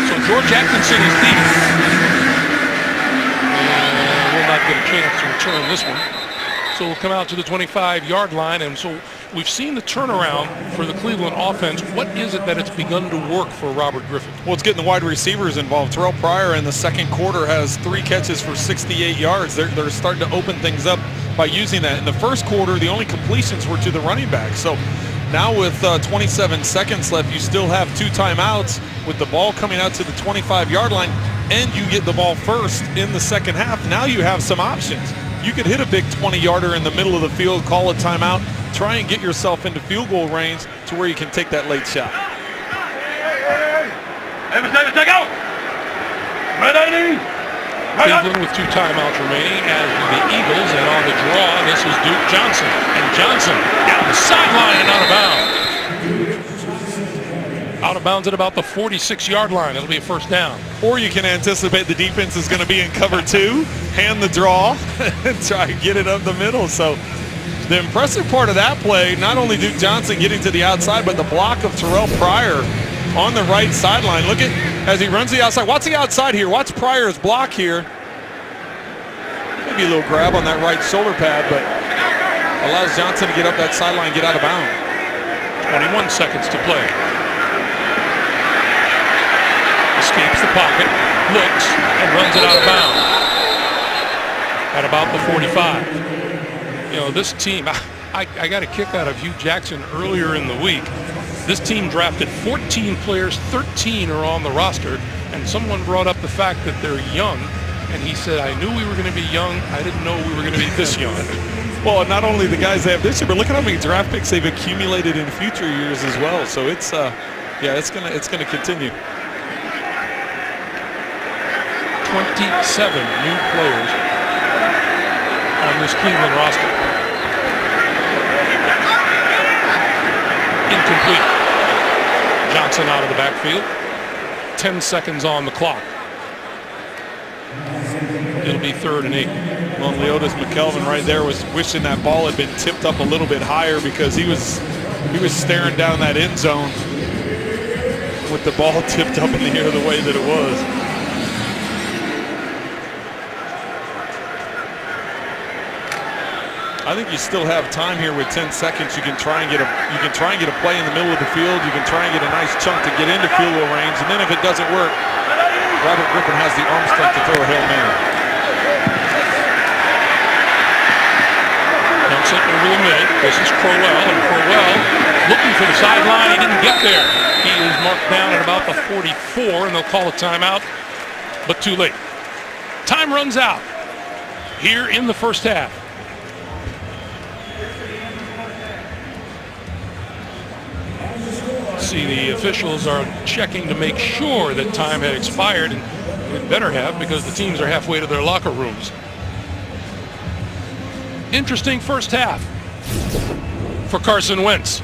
So George Atkinson is deep. And will not get a chance to return this one. So we'll come out to the 25-yard line. And so we've seen the turnaround for the Cleveland offense. What is it that it's begun to work for Robert Griffin? Well, it's getting the wide receivers involved. Terrell Pryor in the 2nd quarter has 3 catches for 68 yards. They're starting to open things up by using that. In the 1st quarter, the only completions were to the running back. So Now with 27 seconds left, you still have 2 timeouts with the ball coming out to the 25-yard line, and you get the ball first in the second half. Now you have some options. You could hit a big 20-yarder in the middle of the field, call a timeout, try and get yourself into field goal range to where you can take that late shot. Cleveland with 2 timeouts remaining, as do the Eagles, and on the draw, this is Duke Johnson. And Johnson down the sideline and out of bounds. Out of bounds at about the 46-yard line. It'll be a first down. Or you can anticipate the defense is going to be in cover 2, hand the draw, and try to get it up the middle. So the impressive part of that play, not only Duke Johnson getting to the outside, but the block of Terrell Pryor on the right sideline. Look at as he runs the outside. Watch the outside here. Watch Pryor's block here. Maybe a little grab on that right shoulder pad, but allows Johnson to get up that sideline, get out of bounds. 21 seconds to play. Escapes the pocket, looks, and runs it out of bounds at about the 45. You know, this team, I got a kick out of Hugh Jackson earlier in the week. This team drafted 14 players, 13 are on the roster, and someone brought up the fact that they're young, and he said, I knew we were going to be young, I didn't know we were going to be this young. Well, not only the guys they have this year, but look at how many draft picks they've accumulated in future years as well. So it's, yeah, it's gonna continue. 27 new players on this Cleveland roster. Incomplete. Johnson out of the backfield. 10 seconds on the clock. It'll be 3rd and 8. Well, Leotis McKelvin right there was wishing that ball had been tipped up a little bit higher, because he was staring down that end zone with the ball tipped up in the air the way that it was. I think you still have time here with 10 seconds. You can try and get a play in the middle of the field. You can try and get a nice chunk to get into field goal range, and then if it doesn't work, Robert Griffin has the arm strength to throw a Hail Mary. Dumps it over the middle. This is Crowell, and Crowell looking for the sideline. He didn't get there. He is marked down at about the 44, and they'll call a timeout, but too late. Time runs out here in the first half. See, the officials are checking to make sure that time had expired, and it better have, because the teams are halfway to their locker rooms. Interesting first half for Carson Wentz.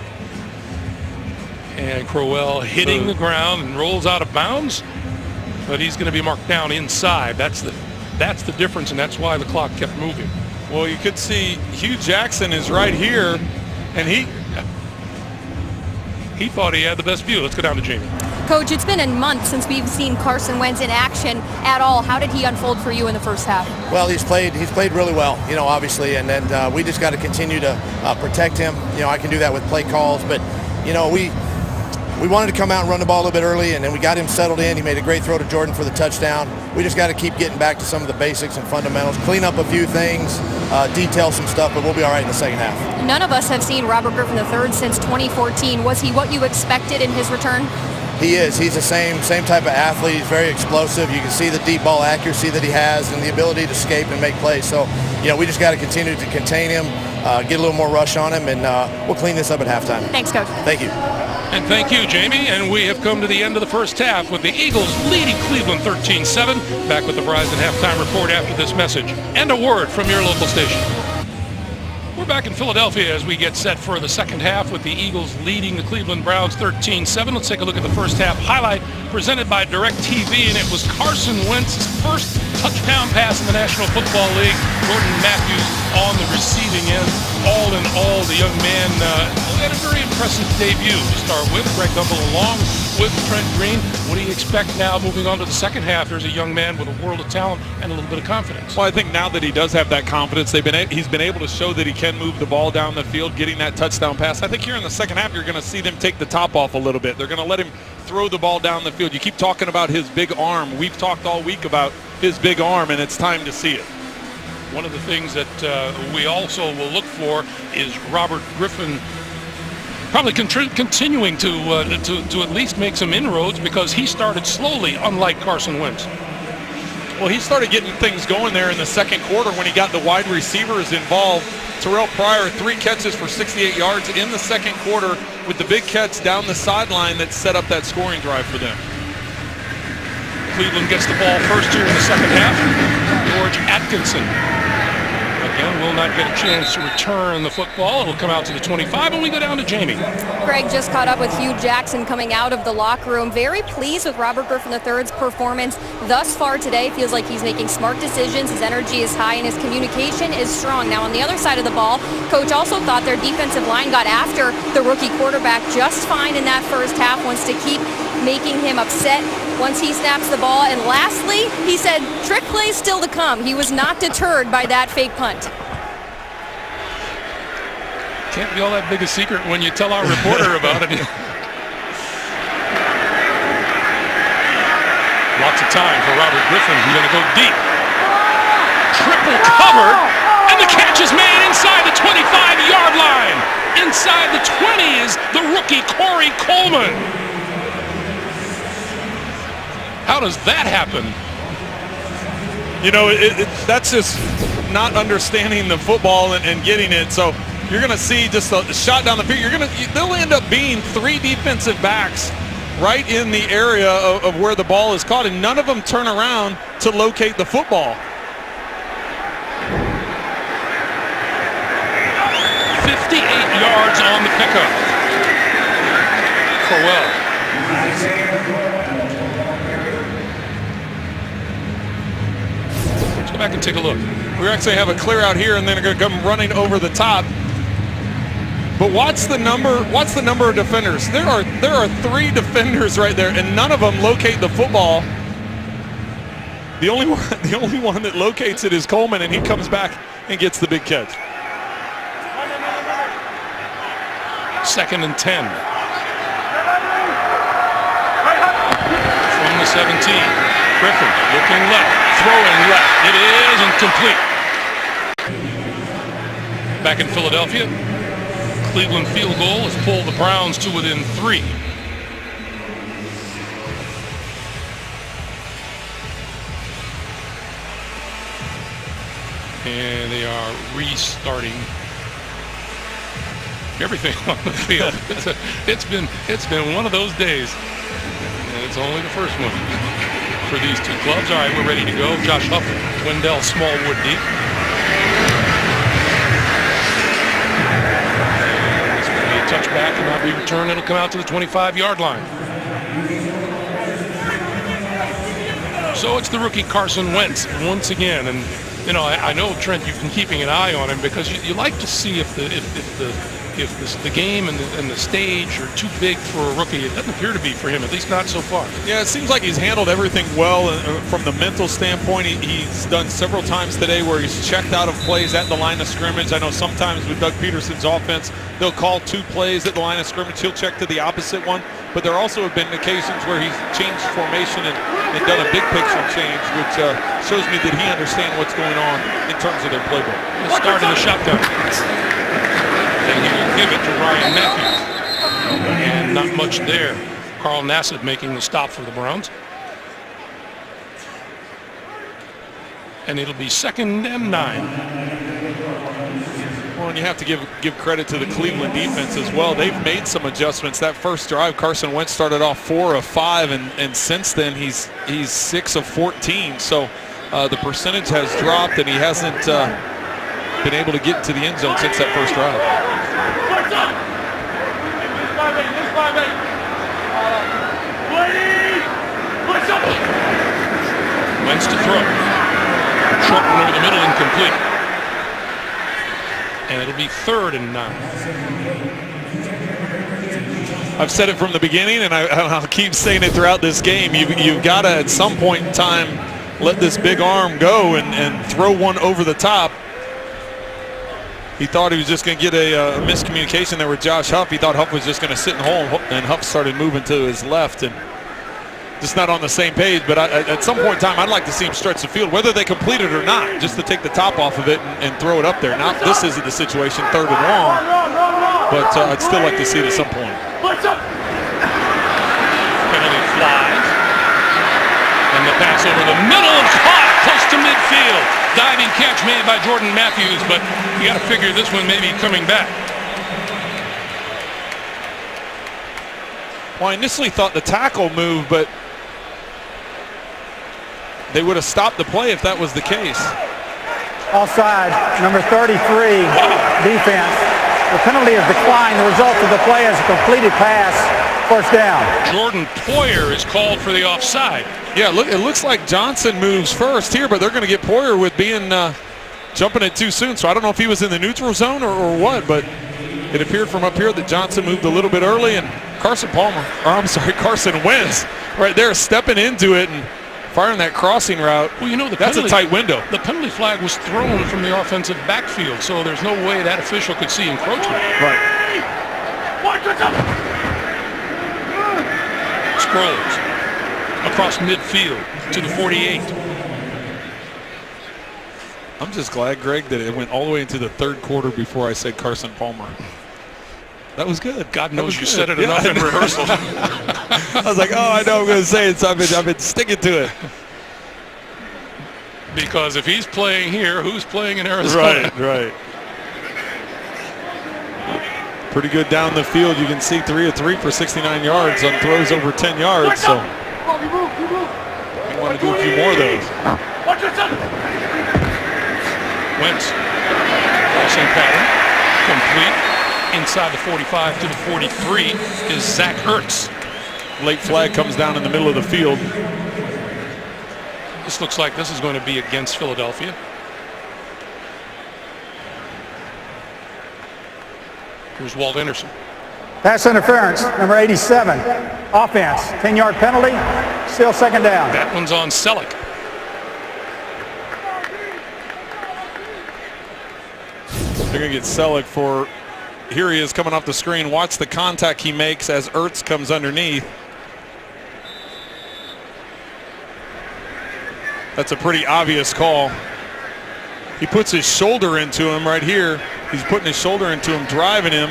And Crowell hitting the ground and rolls out of bounds, but he's going to be marked down inside. That's the difference, and that's why the clock kept moving. Well, you could see Hugh Jackson is right here, and he thought he had the best view. Let's go down to Jamie. Coach, it's been a month since we've seen Carson Wentz in action at all. How did he unfold for you in the first half? Well, he's played really well, you know, obviously, and then we just got to continue to protect him. You know, I can do that with play calls, but, you know, we wanted to come out and run the ball a little bit early, and then we got him settled in. He made a great throw to Jordan for the touchdown. We just got to keep getting back to some of the basics and fundamentals, clean up a few things, detail some stuff, but we'll be all right in the second half. None of us have seen Robert Griffin III since 2014. Was he what you expected in his return? He is. He's the same type of athlete. He's very explosive. You can see the deep ball accuracy that he has and the ability to escape and make plays. So, you know, we just got to continue to contain him, get a little more rush on him, and we'll clean this up at halftime. Thanks, Coach. Thank you. And thank you, Jamie. And we have come to the end of the first half with the Eagles leading Cleveland 13-7. Back with the Verizon halftime report after this message and a word from your local station. We're back in Philadelphia as we get set for the second half with the Eagles leading the Cleveland Browns 13-7. Let's take a look at the first half highlight presented by DirecTV, and it was Carson Wentz's first touchdown pass in the National Football League. Jordan Matthews on the receiving end. All in all, the young man had a very impressive debut to start with. Greg Gumbel along with Trent Green. What do you expect now moving on to the second half? There's a young man with a world of talent and a little bit of confidence. Well, I think now that he does have that confidence, he's been able to show that he can move the ball down the field, getting that touchdown pass. I think here in the second half, you're going to see them take the top off a little bit. They're going to let him throw the ball down the field. You keep talking about his big arm. We've talked all week about his big arm, and it's time to see it. One of the things that we also will look for is Robert Griffin Probably continuing to at least make some inroads because he started slowly, unlike Carson Wentz. Well, he started getting things going there in the second quarter when he got the wide receivers involved. Terrell Pryor, 3 catches for 68 yards in the second quarter with the big catch down the sideline that set up that scoring drive for them. Cleveland gets the ball first here in the second half. George Atkinson again will not get a chance to return the football. It'll come out to the 25 and we go down to Jamie. Greg just caught up with Hugh Jackson coming out of the locker room. Very pleased with Robert Griffin III's performance thus far today. Feels like he's making smart decisions. His energy is high and his communication is strong. Now on the other side of the ball, coach also thought their defensive line got after the rookie quarterback just fine in that first half. Wants to keep making him upset once he snaps the ball. And lastly, he said trick plays still to come. He was not deterred by that fake punt. Can't be all that big a secret when you tell our reporter about it. Lots of time for Robert Griffin. He's going to go deep. Triple cover, and the catch is made inside the 25-yard line. Inside the 20 is the rookie Corey Coleman. How does that happen? You know, that's just not understanding the football and getting it. So you're going to see just a shot down the field. They'll end up being 3 defensive backs right in the area of where the ball is caught, and none of them turn around to locate the football. 58 yards on the pickup. Crowell. Let's go back and take a look. We actually have a clear out here, and then they're going to come running over the top. But what's the number of defenders? There are 3 defenders right there, and none of them locate the football. The only one that locates it is Coleman, and he comes back and gets the big catch. 2nd and 10. From the 17. Griffin looking left, throwing left. It is incomplete. Back in Philadelphia, Cleveland field goal has pulled the Browns to within 3. And they are restarting everything on the field. It's been one of those days, and it's only the first one for these two clubs. All right, we're ready to go. Josh Huff, Wendell Smallwood deep. This will be a touchback and not be returned. It'll come out to the 25-yard line. So it's the rookie Carson Wentz once again, and you know I know, Trent, you've been keeping an eye on him because you like to see if the game and the stage are too big for a rookie. It doesn't appear to be for him, at least not so far. Yeah, it seems like he's handled everything well from the mental standpoint. He's done several times today where he's checked out of plays at the line of scrimmage. I know sometimes with Doug Peterson's offense, they'll call 2 plays at the line of scrimmage. He'll check to the opposite one. But there also have been occasions where he's changed formation and done a big picture change, which shows me that he understands what's going on in terms of their playbook. He'll start in the shotgun. And he will give it to Ryan Matthews. And not much there. Carl Nassib making the stop for the Browns. And it'll be 2nd and 9. Well, and you have to give credit to the Cleveland defense as well. They've made some adjustments. That first drive, Carson Wentz started off 4 of 5, and since then he's 6 of 14. So the percentage has dropped, and he hasn't been able to get into the end zone since that first drive. Wentz to throw. Short one over the middle, incomplete. And it'll be 3rd and 9. I've said it from the beginning, and I'll keep saying it throughout this game. You've got to, at some point in time, let this big arm go and throw one over the top. He thought he was just going to get a miscommunication there with Josh Huff. He thought Huff was just going to sit in the hole, and Huff started moving to his left, and just not on the same page. But at some point in time, I'd like to see him stretch the field, whether they complete it or not, just to take the top off of it and throw it up there. Now, this isn't the situation, 3rd and long. but I'd still like to see it at some point. Penalty flies. And the pass over the middle and caught close to midfield. Diving catch made by Jordan Matthews, but you got to figure this one may be coming back. Well, I initially thought the tackle moved, but they would have stopped the play if that was the case. Offside, number 33, defense. The penalty has declined. The result of the play is a completed pass, first down. Jordan Poyer is called for the offside. Yeah, look, it looks like Johnson moves first here, but they're going to get Poyer with being jumping it too soon. So I don't know if he was in the neutral zone or what, but it appeared from up here that Johnson moved a little bit early, and Carson Wentz right there stepping into it and firing that crossing route. Well, you know, that's a tight window. The penalty flag was thrown from the offensive backfield, so there's no way that official could see encroachment. Right. Scrolls across midfield to the 48. I'm just glad, Greg, that it went all the way into the third quarter before I said Carson Palmer. That was good. God knows you said it enough in rehearsal. I was like, oh, I know I'm going to say it, so I've been sticking to it. Because if he's playing here, who's playing in Arizona? Right. Pretty good down the field. You can see 3 of 3 for 69 yards on throws over 10 yards. So you want to do a few more of those. Wentz, crossing pattern, complete. Inside the 45 to the 43 is Zach Ertz. Late flag comes down in the middle of the field. This looks like this is going to be against Philadelphia. Here's Walt Anderson. Pass interference, number 87. Offense, 10-yard penalty, still second down. That one's on Selleck. They're going to get Selleck for, here he is coming off the screen. Watch the contact he makes as Ertz comes underneath. That's a pretty obvious call. He puts his shoulder into him right here. He's putting his shoulder into him, driving him.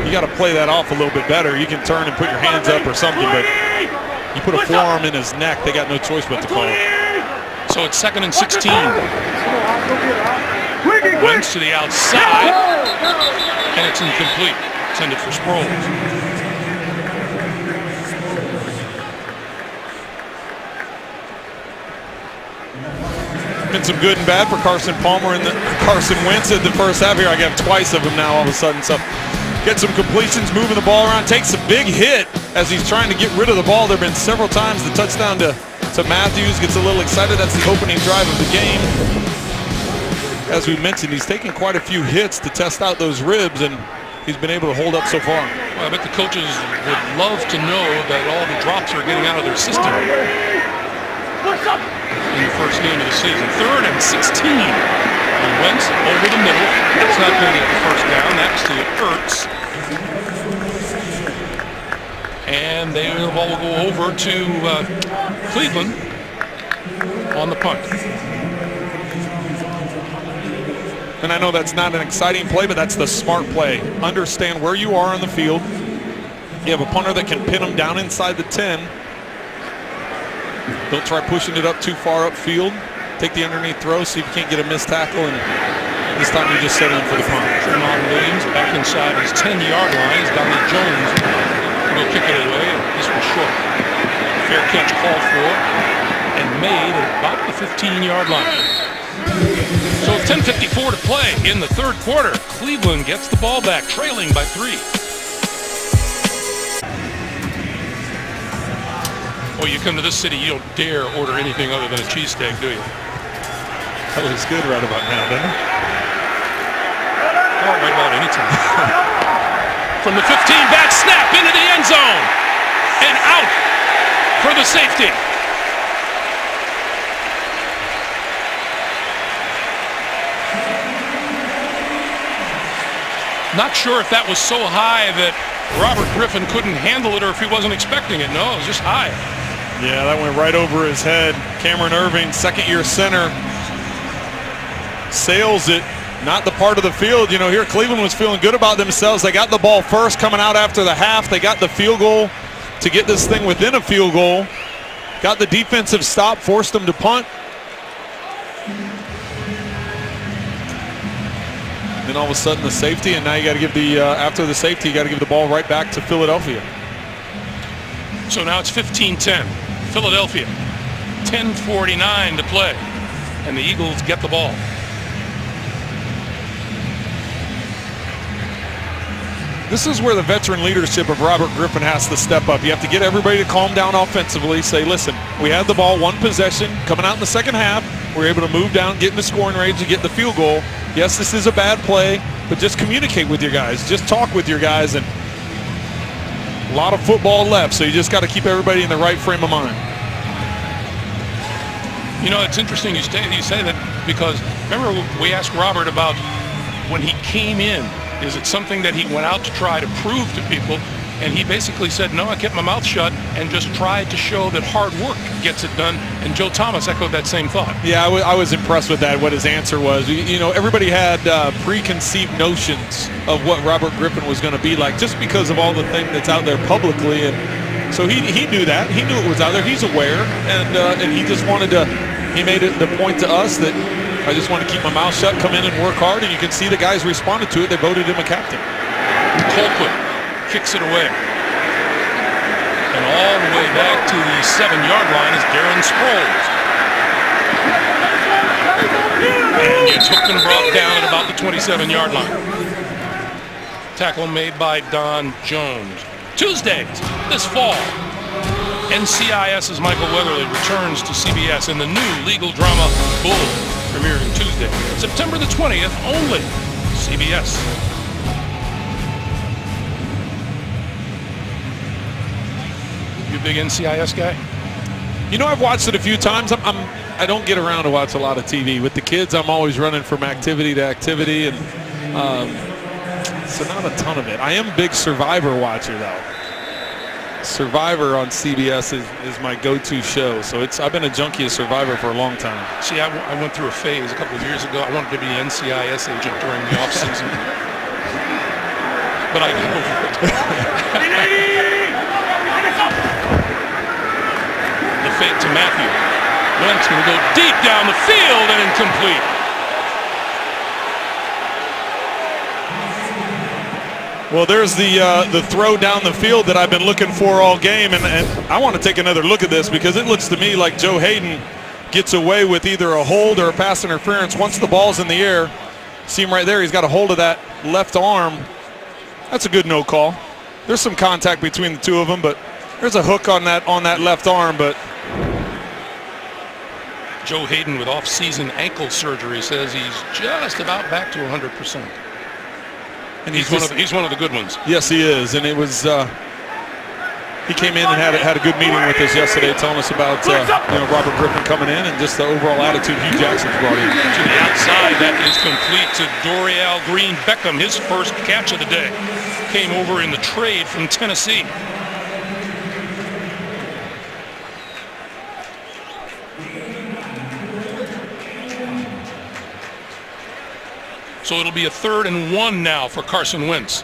You got to play that off a little bit better. You can turn and put your hands up or something, but you put a forearm in his neck, they got no choice but to call it. So it's 2nd and 16. Wentz to the outside, and it's incomplete. Intended for Sproles. Been some good and bad for Carson Palmer and Carson Wentz in the first half here. I got twice of them now all of a sudden. So get some completions, moving the ball around, takes a big hit as he's trying to get rid of the ball. There have been several times the touchdown to Matthews, gets a little excited. That's the opening drive of the game. As we mentioned, he's taken quite a few hits to test out those ribs, and he's been able to hold up so far. Well, I bet the coaches would love to know that all the drops are getting out of their system in the first game of the season. 3rd and 16. And Wentz over the middle. That's not going to get the first down. That's to Ertz. And they will all go over to Cleveland on the punt. And I know that's not an exciting play, but that's the smart play. Understand where you are on the field. You have a punter that can pin them down inside the 10. Don't try pushing it up too far upfield. Take the underneath throw, see if you can't get a missed tackle, and this time you just set in for the punt. Tremont Williams back inside his 10-yard line. Donnie Jones will kick it away. This was short. Fair catch called for and made at about the 15-yard line. So 10:54 to play in the third quarter. Cleveland gets the ball back, trailing by 3. Oh, you come to this city, you don't dare order anything other than a cheesesteak, do you? That looks good right about now, doesn't it? Oh, right about any time. From the 15, back snap into the end zone. And out for the safety. Not sure if that was so high that Robert Griffin couldn't handle it or if he wasn't expecting it. No, it was just high. Yeah, that went right over his head. Cameron Irving, second-year center, sails it not the part of the field. You know, here Cleveland was feeling good about themselves. They got the ball first coming out after the half. They got the field goal to get this thing within a field goal. Got the defensive stop, forced them to punt. Then all of a sudden the safety, and now you got to give the, after the safety, you got to give the ball right back to Philadelphia. So now it's 15-10. Philadelphia, 10:49 to play, and the Eagles get the ball. This is where the veteran leadership of Robert Griffin has to step up. You have to get everybody to calm down offensively. Say, listen, we had the ball, one possession, coming out in the second half. We're able to move down, get in the scoring range, and get the field goal. Yes, this is a bad play, but just communicate with your guys. Just talk with your guys, and a lot of football left, so you just got to keep everybody in the right frame of mind. You know, it's interesting you say that, because remember we asked Robert about when he came in, is it something that he went out to try to prove to people? And he basically said, no, I kept my mouth shut and just tried to show that hard work gets it done. And Joe Thomas echoed that same thought. Yeah, I was impressed with that, what his answer was. You know, everybody had preconceived notions of what Robert Griffin was going to be like just because of all the thing that's out there publicly. And so he knew that. He knew it was out there. He's aware. And he just wanted to, he made it the point to us that I just want to keep my mouth shut, come in and work hard. And you can see the guys responded to it. They voted him a captain. Colquitt kicks it away. And all the way back to the 7-yard line is Darren Sproles. And it's hooked and brought down at about the 27-yard line. Tackle made by Don Jones. Tuesdays this fall, NCIS's Michael Weatherly returns to CBS in the new legal drama Bull, premiering Tuesday, September the 20th, only CBS. You a big NCIS guy? You know, I've watched it a few times. I don't get around to watch a lot of TV. With the kids, I'm always running from activity to activity, and so not a ton of it. I am a big Survivor watcher, though. Survivor on CBS is my go-to show, so I've been a junkie of Survivor for a long time. See, I went through a phase a couple of years ago. I wanted to be an NCIS agent during the off-season, but I got over it. The fake to Matthew. Wentz going to go deep down the field and incomplete. Well, there's the throw down the field that I've been looking for all game, and I want to take another look at this because it looks to me like Joe Hayden gets away with either a hold or a pass interference. Once the ball's in the air, see him right there, he's got a hold of that left arm. That's a good no call. There's some contact between the two of them, but there's a hook on that left arm. But Joe Hayden with off-season ankle surgery says he's just about back to 100%. And he's one of the good ones. Yes, he is. And it was he came in and had a good meeting with us yesterday, telling us about Robert Griffin coming in and just the overall attitude Hugh Jackson's brought in. To the outside, that is complete to Dorial Green Beckham. His first catch of the day came over in the trade from Tennessee. So it'll be a 3rd and 1 now for Carson Wentz.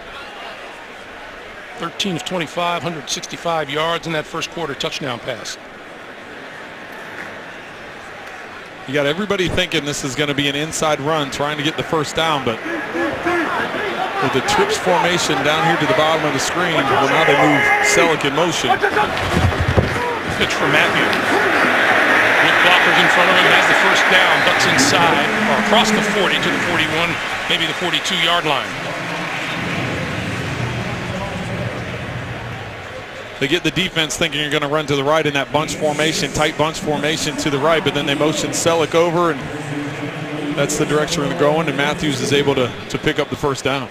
13 of 25, 165 yards in that first quarter touchdown pass. You got everybody thinking this is going to be an inside run, trying to get the first down, but with the trips formation down here to the bottom of the screen, well, now they move Selleck in motion. Pitch for Matthew. With blockers in front of him, has the first down, ducks inside, or across the 40 to the 41, maybe the 42-yard line. They get the defense thinking you're going to run to the right in that bunch formation, tight bunch formation to the right, but then they motion Selleck over, and that's the direction they're going, and Matthews is able to pick up the first down.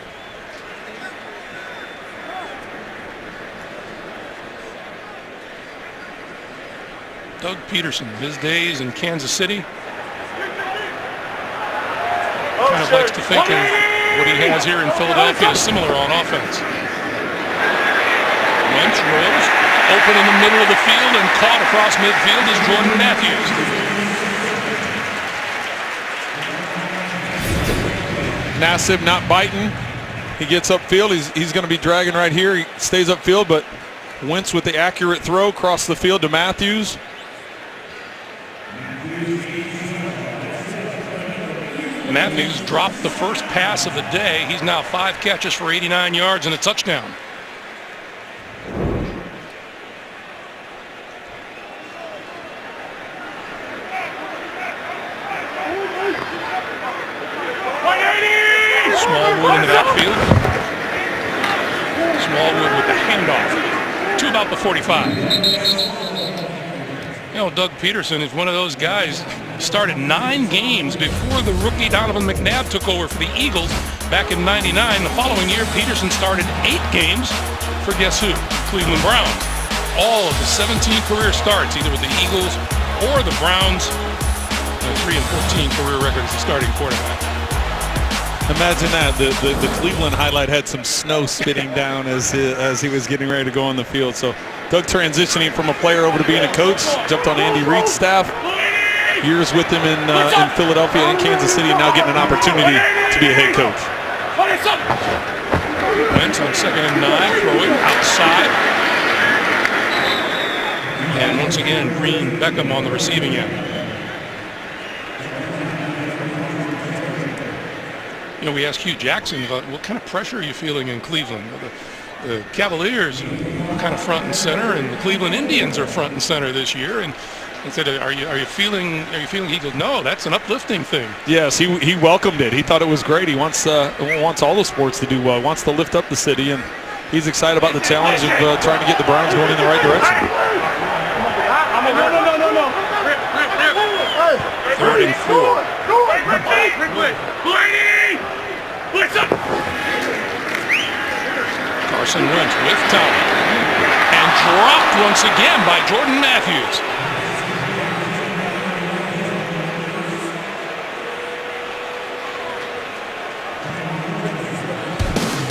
Doug Peterson, his days in Kansas City, kind of likes to think of what he has here in Philadelphia is similar on offense. Wentz rolls, open in the middle of the field, and caught across midfield is Jordan Matthews. Nassib not biting. He gets upfield. He's going to be dragging right here. He stays upfield, but Wentz with the accurate throw across the field to Matthews. Matthews dropped the first pass of the day. He's now 5 catches for 89 yards and a touchdown. Smallwood in the backfield. Smallwood with the handoff to about the 45. You know, Doug Peterson is one of those guys. Started 9 games before the rookie Donovan McNabb took over for the Eagles back in '99. The following year, Peterson started 8 games for guess who? Cleveland Browns. All of the 17 career starts, either with the Eagles or the Browns. A 3-14 career record as a starting quarterback. Imagine that. The Cleveland highlight had some snow spitting down as he was getting ready to go on the field. So Doug transitioning from a player over to being a coach, jumped on Andy Reid's staff. Years with him in Philadelphia and Kansas City, and now getting an opportunity to be a head coach. Wentz on 2nd and 9, throwing outside. And once again, Green Beckham on the receiving end. You know, we asked Hugh Jackson about what kind of pressure are you feeling in Cleveland. The Cavaliers are kind of front and center, and the Cleveland Indians are front and center this year. And he said, "Are you feeling?" He goes, "No, that's an uplifting thing." Yes, he welcomed it. He thought it was great. He wants all the sports to do well. He wants to lift up the city, and he's excited about the challenge of trying to get the Browns going in the right direction. No. 3rd and 4. Carson Wentz with time and dropped once again by Jordan Matthews.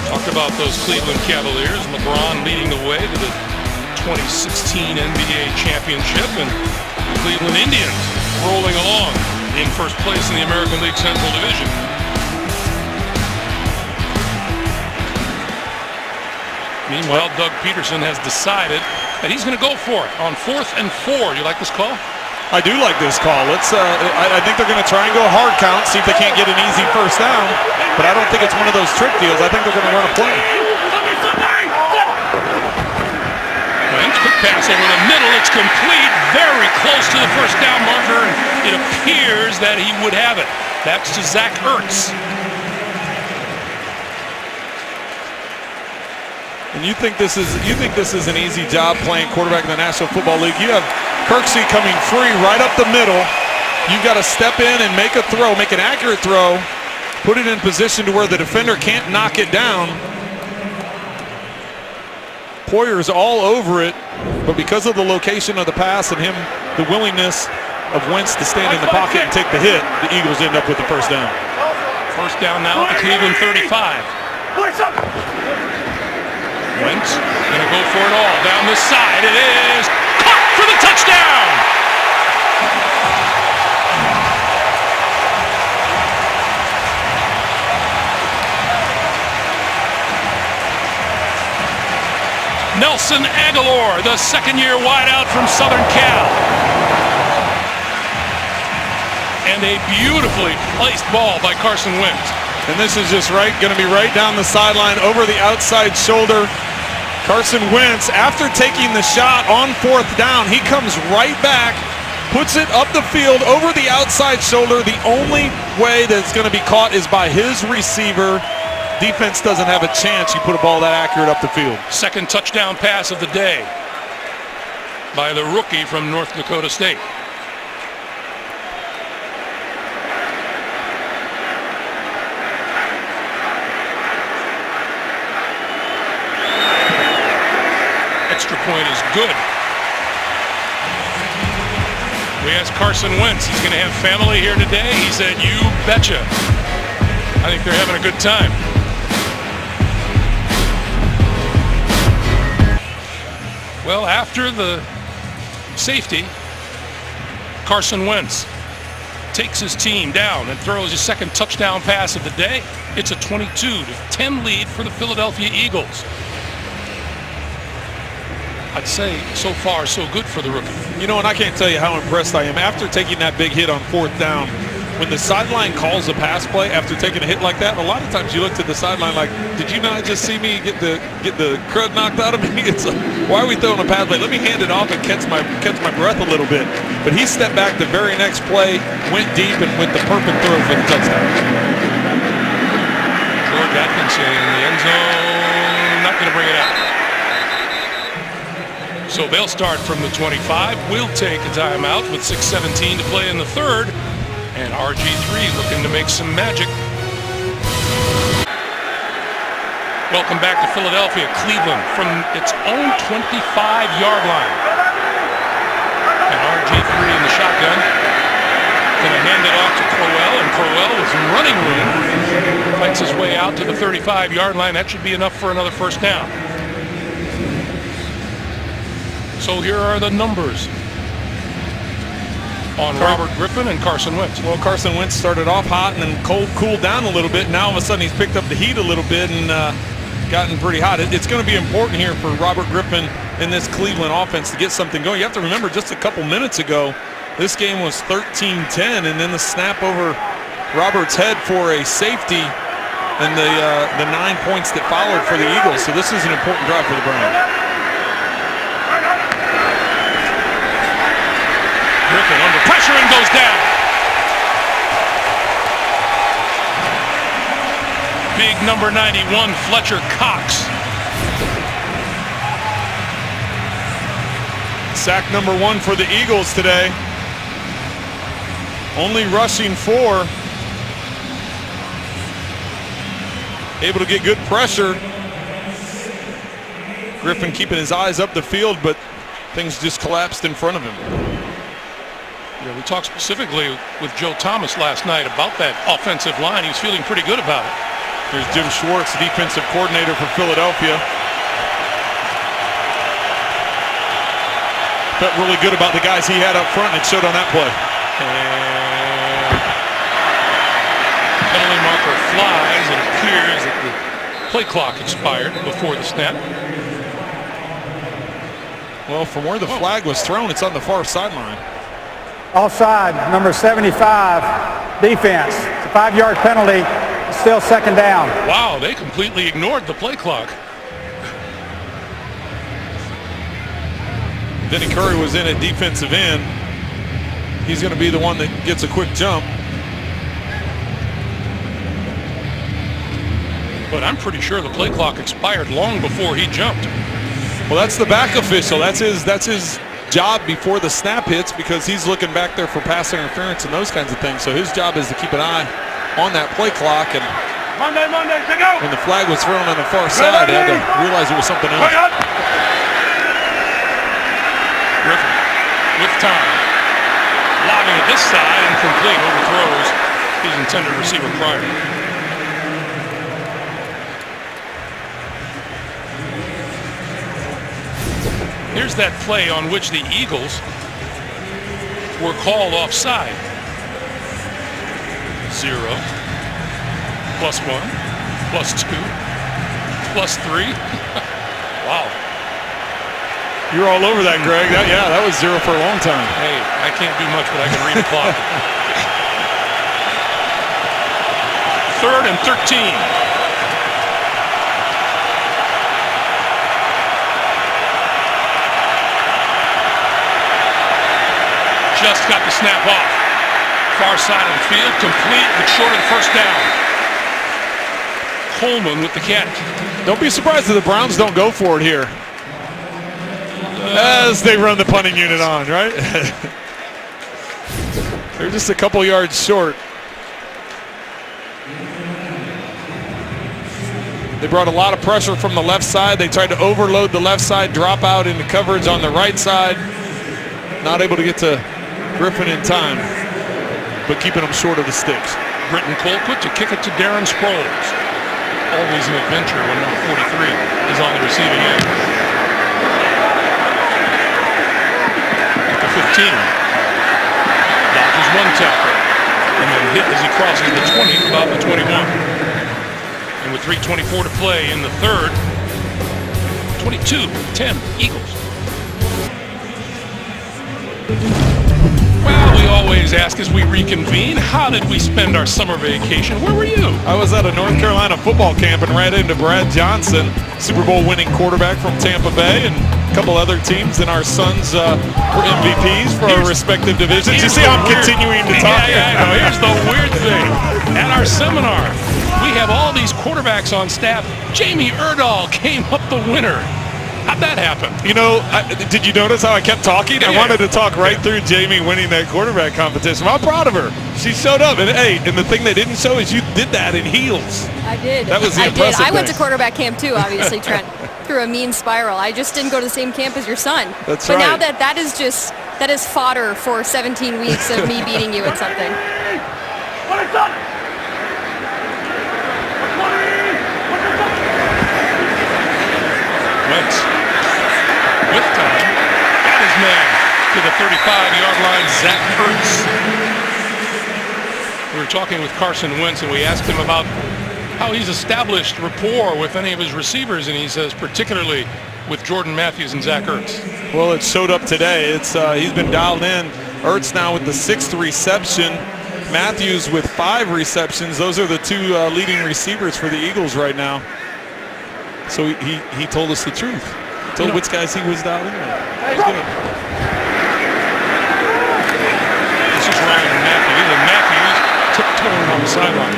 Talked about those Cleveland Cavaliers. LeBron leading the way to the 2016 NBA championship, and the Cleveland Indians rolling along in first place in the American League Central Division. Meanwhile, Doug Peterson has decided that he's going to go for it on 4th and 4. You like this call? I do like this call. I think they're going to try and go hard count, see if they can't get an easy first down. But I don't think it's one of those trick deals. I think they're going to run a play. Wentz, quick pass over the middle. It's complete, very close to the first down marker. And it appears that he would have it. That's to Zach Ertz. And you think this is an easy job playing quarterback in the National Football League? You have Kirksey coming free right up the middle. You've got to step in and make a throw, make an accurate throw, put it in position to where the defender can't knock it down. Poyer's all over it, but because of the location of the pass and the willingness of Wentz to stand in the pocket and take the hit, the Eagles end up with the first down. First down now at the Cleveland 35. Wentz going to go for it all down the side. It is caught for the touchdown. Nelson Aguilar, the second-year wideout from Southern Cal. And a beautifully placed ball by Carson Wentz. And this is just going to be right down the sideline over the outside shoulder. Carson Wentz, after taking the shot on 4th down, he comes right back, puts it up the field over the outside shoulder. The only way that it's going to be caught is by his receiver. Defense doesn't have a chance. You put a ball that accurate up the field. Second touchdown pass of the day by the rookie from North Dakota State. Extra point is good. We asked Carson Wentz, he's going to have family here today. He said, "You betcha." I think they're having a good time. Well, after the safety, Carson Wentz. takes his team down and throws his second touchdown pass of the day. It's a 22-10 lead for the Philadelphia Eagles. I'd say so far so good for the rookie. You know, and I can't tell you how impressed I am after taking that big hit on 4th down. When the sideline calls a pass play after taking a hit like that, a lot of times you look to the sideline like, did you not just see me get the crud knocked out of me? It's like, why are we throwing a pass play? Let me hand it off and catch my breath a little bit. But he stepped back the very next play, went deep, and went the perfect throw for the touchdown. George Atkinson in the end zone, not going to bring it out. So they'll start from the 25. We'll take a timeout with 6:17 to play in the third. And RG3 looking to make some magic. Welcome back to Philadelphia. Cleveland from its own 25-yard line. And RG3 in the shotgun. Going to hand it off to Crowell. And Crowell with some running room fights his way out to the 35-yard line. That should be enough for another first down. So here are the numbers on Robert Griffin and Carson Wentz. Well, Carson Wentz started off hot and then cooled down a little bit. Now all of a sudden he's picked up the heat a little bit and gotten pretty hot. It's going to be important here for Robert Griffin in this Cleveland offense to get something going. You have to remember, just a couple minutes ago, this game was 13-10, and then the snap over Robert's head for a safety and the 9 points that followed for the Eagles. So this is an important drive for the Browns. Griffin under pressure and goes down. Big number 91, Fletcher Cox. Sack number 1 for the Eagles today. Only rushing 4. Able to get good pressure. Griffin keeping his eyes up the field, but things just collapsed in front of him. Yeah, we talked specifically with Joe Thomas last night about that offensive line. He was feeling pretty good about it. There's Jim Schwartz, defensive coordinator for Philadelphia. Felt really good about the guys he had up front, and it showed on that play. And penalty marker flies. It appears that the play clock expired before the snap. Well, from where the flag was thrown, it's on the far sideline. Offside, number 75, defense. It's a 5-yard penalty. It's still second down. Wow, they completely ignored the play clock. Denny Curry was in at defensive end. He's going to be the one that gets a quick jump. But I'm pretty sure the play clock expired long before he jumped. Well, that's the back official. That's his job before the snap hits, because he's looking back there for pass interference and those kinds of things. So his job is to keep an eye on that play clock. And Monday, take out. when the flag was thrown on the far side, they had to realize it was something else. Griffin with time. Lobbing at this side, incomplete, overthrows his intended receiver prior. Here's that play on which the Eagles were called offside. 0, +1, +2, +3. Wow. You're all over that, Greg. That was 0 for a long time. Hey, I can't do much, but I can read the clock. 3rd and 13. Just got the snap off. Far side of the field, complete, but short of the first down. Coleman with the catch. Don't be surprised if the Browns don't go for it here. As they run the punting unit on, right? They're just a couple yards short. They brought a lot of pressure from the left side. They tried to overload the left side, drop out into coverage on the right side. Not able to get to Griffin in time, but keeping them short of the sticks. Britton Colquitt to kick it to Darren Sproles. Always an adventure when number 43 is on the receiving end. At the 15. Dodgers 1 tackle. and then hit as he crosses the 20, about the 21. And with 3:24 to play in the third, 22-10 Eagles. Well, we always ask as we reconvene, how did we spend our summer vacation? Where were you? I was at a North Carolina football camp and ran into Brad Johnson, Super Bowl winning quarterback from Tampa Bay, and a couple other teams, and our sons were MVPs for our respective divisions. You see how I'm continuing to talk? Yeah, I know. Here's the weird thing. At our seminar, we have all these quarterbacks on staff. Jamie Erdahl came up the winner. How'd that happen? You know, did you notice how I kept talking? I wanted to talk right through Jamie winning that quarterback competition. I'm proud of her. She showed up. And hey, and the thing they didn't show is you did that in heels. I did. That was the impressive I went thing. to quarterback camp too, obviously, Trent. Through a mean spiral. I just didn't go to the same camp as your son. That's but right. Now that is fodder for 17 weeks of me beating you at something. Wentz with time, got his man to the 35-yard line, Zach Ertz. We were talking with Carson Wentz, and we asked him about how he's established rapport with any of his receivers, and he says particularly with Jordan Matthews and Zach Ertz. Well, it showed up today. It's he's been dialed in. Ertz now with the 6th reception. Matthews with 5 receptions. Those are the 2 leading receivers for the Eagles right now. So he told us the truth. He told which guys he was dialed in with. That was good. This is Ryan Matthews, and Matthews tiptoeing on the sideline.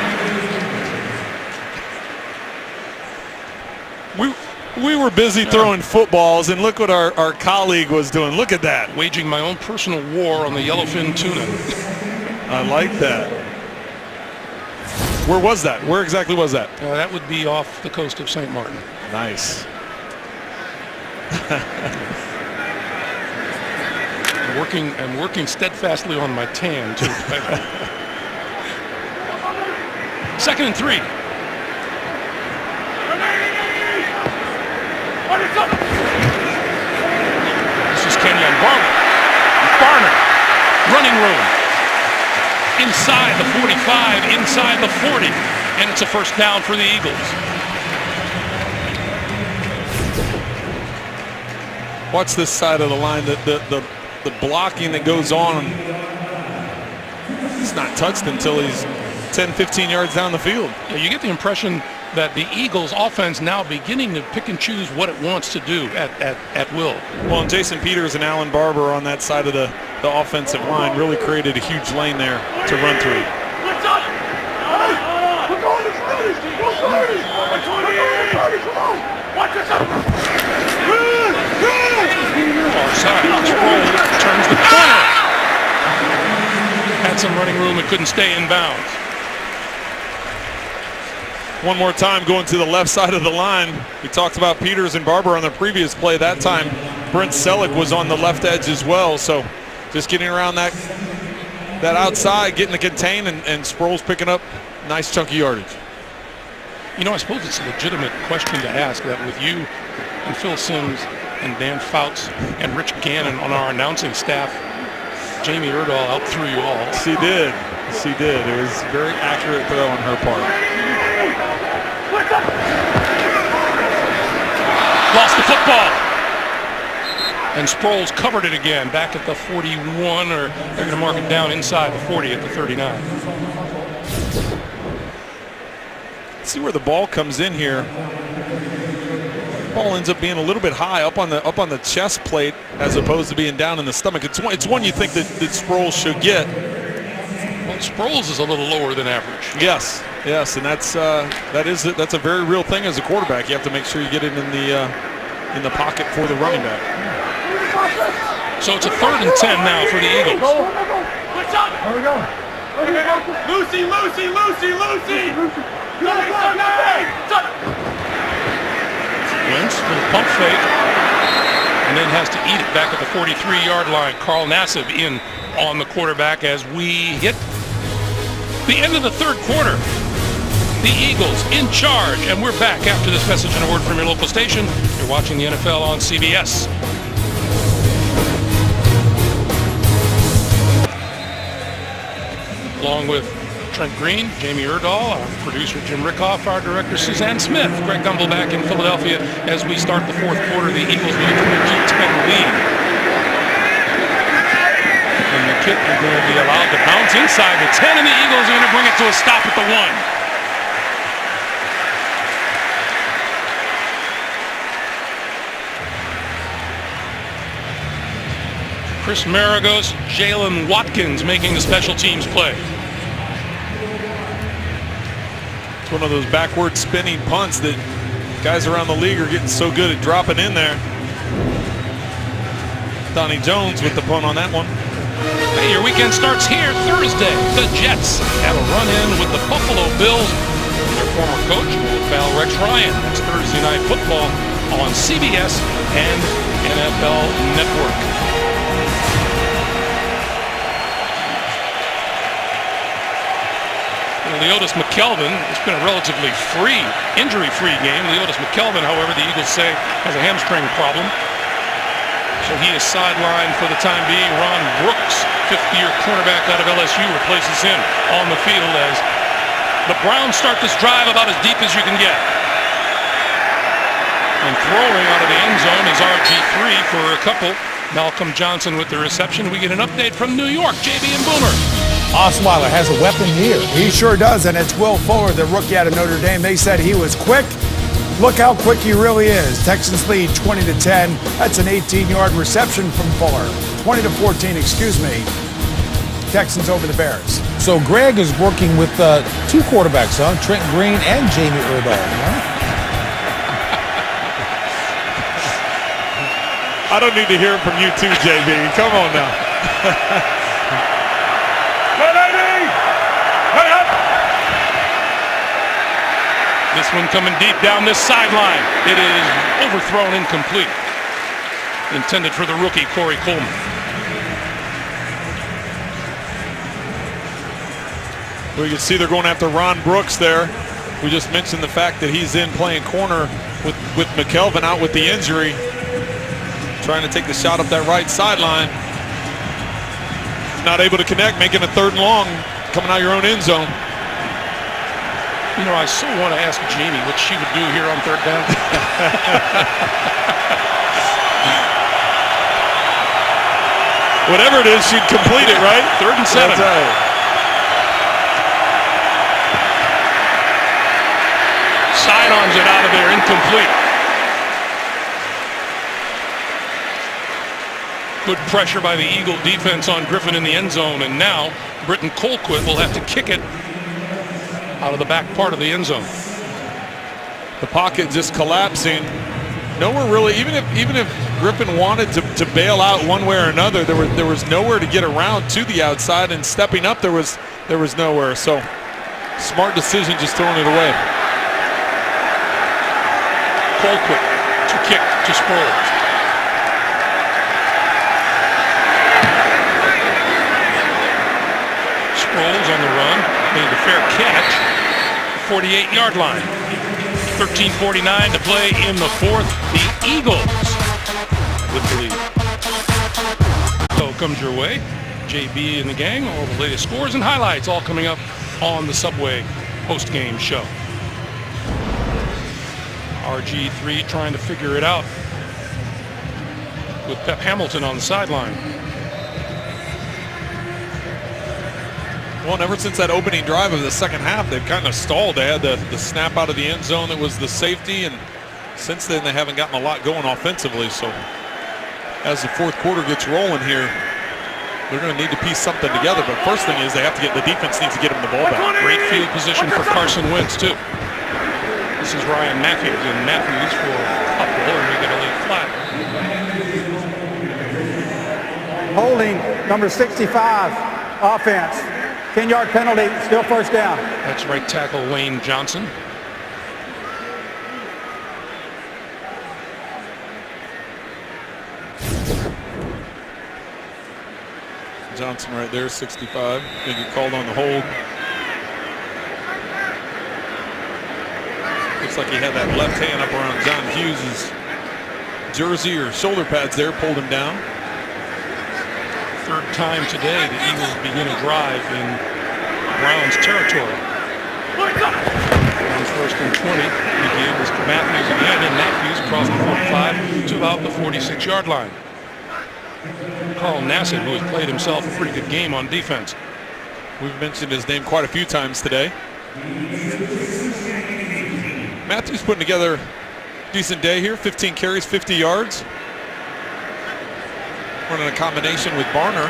We were busy throwing footballs, and look what our colleague was doing. Look at that. Waging my own personal war on the yellowfin tuna. I like that. Where was that? Where exactly was that? That would be off the coast of St. Martin. Nice. I'm working steadfastly on my tan too. 2nd and 3. This is Kenyon Barner. Running room. Inside the 45, inside the 40. And it's a first down for the Eagles. Watch this side of the line. The blocking that goes on. He's not touched until he's 10, 15 yards down the field. Yeah, you get the impression that the Eagles offense now beginning to pick and choose what it wants to do at will. Well, and Jason Peters and Alan Barber on that side of the offensive line really created a huge lane there to run through. Far side, Sproles turns the corner. Had some running room and couldn't stay in bounds. One more time going to the left side of the line. We talked about Peters and Barber on the previous play. That time, Brent Selleck was on the left edge as well. So just getting around that outside, getting the contain, and Sproles picking up nice chunky yardage. You know, I suppose it's a legitimate question to ask that with you and Phil Simms and Dan Fouts and Rich Gannon on our announcing staff, Jamie Erdahl outthrew you all. She did. She did. It was a very accurate throw on her part. Lost the football. And Sproles covered it again back at the 41, or they're going to mark it down inside the 40 at the 39. See where the ball comes in here. Ball ends up being a little bit high up on the chest plate as opposed to being down in the stomach. It's one you think that Sproles should get. Well, Sproles is a little lower than average. Yes, and that's a very real thing as a quarterback. You have to make sure you get it in the pocket for the running back. So it's a 3rd and 10 now for the Eagles. Here we go. Lucy. Wentz with a pump fake, and then has to eat it back at the 43-yard line. Carl Nassib in on the quarterback as we hit the end of the 3rd quarter. The Eagles in charge, and we're back after this message and a word from your local station. You're watching the NFL on CBS. along with Trent Green, Jamie Erdahl, our producer Jim Rickoff, our director Suzanne Smith. Greg Gumbel back in Philadelphia as we start the fourth quarter. The Eagles with a 22-10 lead. And the kick is going to be allowed to bounce inside the 10, and the Eagles are going to bring it to a stop at the 1. Chris Maragos, Jalen Watkins making the special teams play. It's one of those backward spinning punts that guys around the league are getting so good at dropping in there. Donnie Jones with the punt on that one. Hey, your weekend starts here Thursday. The Jets have a run-in with the Buffalo Bills. Their former coach will foul Rex Ryan. That's Thursday Night Football on CBS and NFL Network. Leotis McKelvin, it's been a relatively injury-free game. Leotis McKelvin, however, the Eagles say has a hamstring problem. So he is sidelined for the time being. Ron Brooks, fifth-year cornerback out of LSU, replaces him on the field as the Browns start this drive about as deep as you can get. And throwing out of the end zone is RG3 for a couple. Malcolm Johnson with the reception. We get an update from New York. JB and Boomer. Osweiler has a weapon here. He sure does, and it's Will Fuller, the rookie out of Notre Dame. They said he was quick. Look how quick he really is. Texans lead 20-10. That's an 18-yard reception from Fuller. 20-14, excuse me. Texans over the Bears. So Greg is working with two quarterbacks, huh? Trent Green and Jamie Erdahl, huh? I don't need to hear it from you too, JB. Come on now. This one coming deep down this sideline. It is overthrown, incomplete. Intended for the rookie, Corey Coleman. We can see they're going after Ron Brooks there. We just mentioned the fact that he's in playing corner with McKelvin out with the injury. Trying to take the shot up that right sideline. Not able to connect, making a 3rd and long, coming out your own end zone. You know, I so want to ask Jamie what she would do here on 3rd down. Whatever it is, she'd complete it, right? 3rd and 7. That's right. Sidearms it out of there, incomplete. Good pressure by the Eagle defense on Griffin in the end zone, and now Britton Colquitt will have to kick it out of the back part of the end zone. The pocket just collapsing. Nowhere really, even if Griffin wanted to bail out one way or another, there was nowhere to get around to the outside, and stepping up there was nowhere. So smart decision just throwing it away. Colquitt to kick to Sproles. Sproles on the run, made the fair catch. 48-yard line. 13:49 to play in the 4th. The Eagles with the lead. So comes your way. JB and the gang, all the latest scores and highlights all coming up on the Subway post-game show. RG3 trying to figure it out with Pep Hamilton on the sideline. Well, and ever since that opening drive of the second half, they've kind of stalled. They had the snap out of the end zone that was the safety, and since then they haven't gotten a lot going offensively. So as the 4th quarter gets rolling here, they're going to need to piece something together. But first thing is they have to get the defense needs to get them the ball back. Great field position for Carson Wentz too. This is Ryan Matthews, and Matthews for a couple, and we get a lead flat. Holding number 65, offense. 10-yard penalty, still 1st down. That's right tackle Lane Johnson. Johnson right there, 65. I think he called on the hold. Looks like he had that left hand up around John Hughes' jersey or shoulder pads there, pulled him down. 3rd time today the Eagles begin a drive in Browns territory. Browns first and 20. Again, Mr. Matthews again, and Matthews across the 45 to about the 46-yard line. Carl Nassib, who has played himself a pretty good game on defense. We've mentioned his name quite a few times today. Matthews putting together a decent day here. 15 carries, 50 yards. Running a combination with Barner.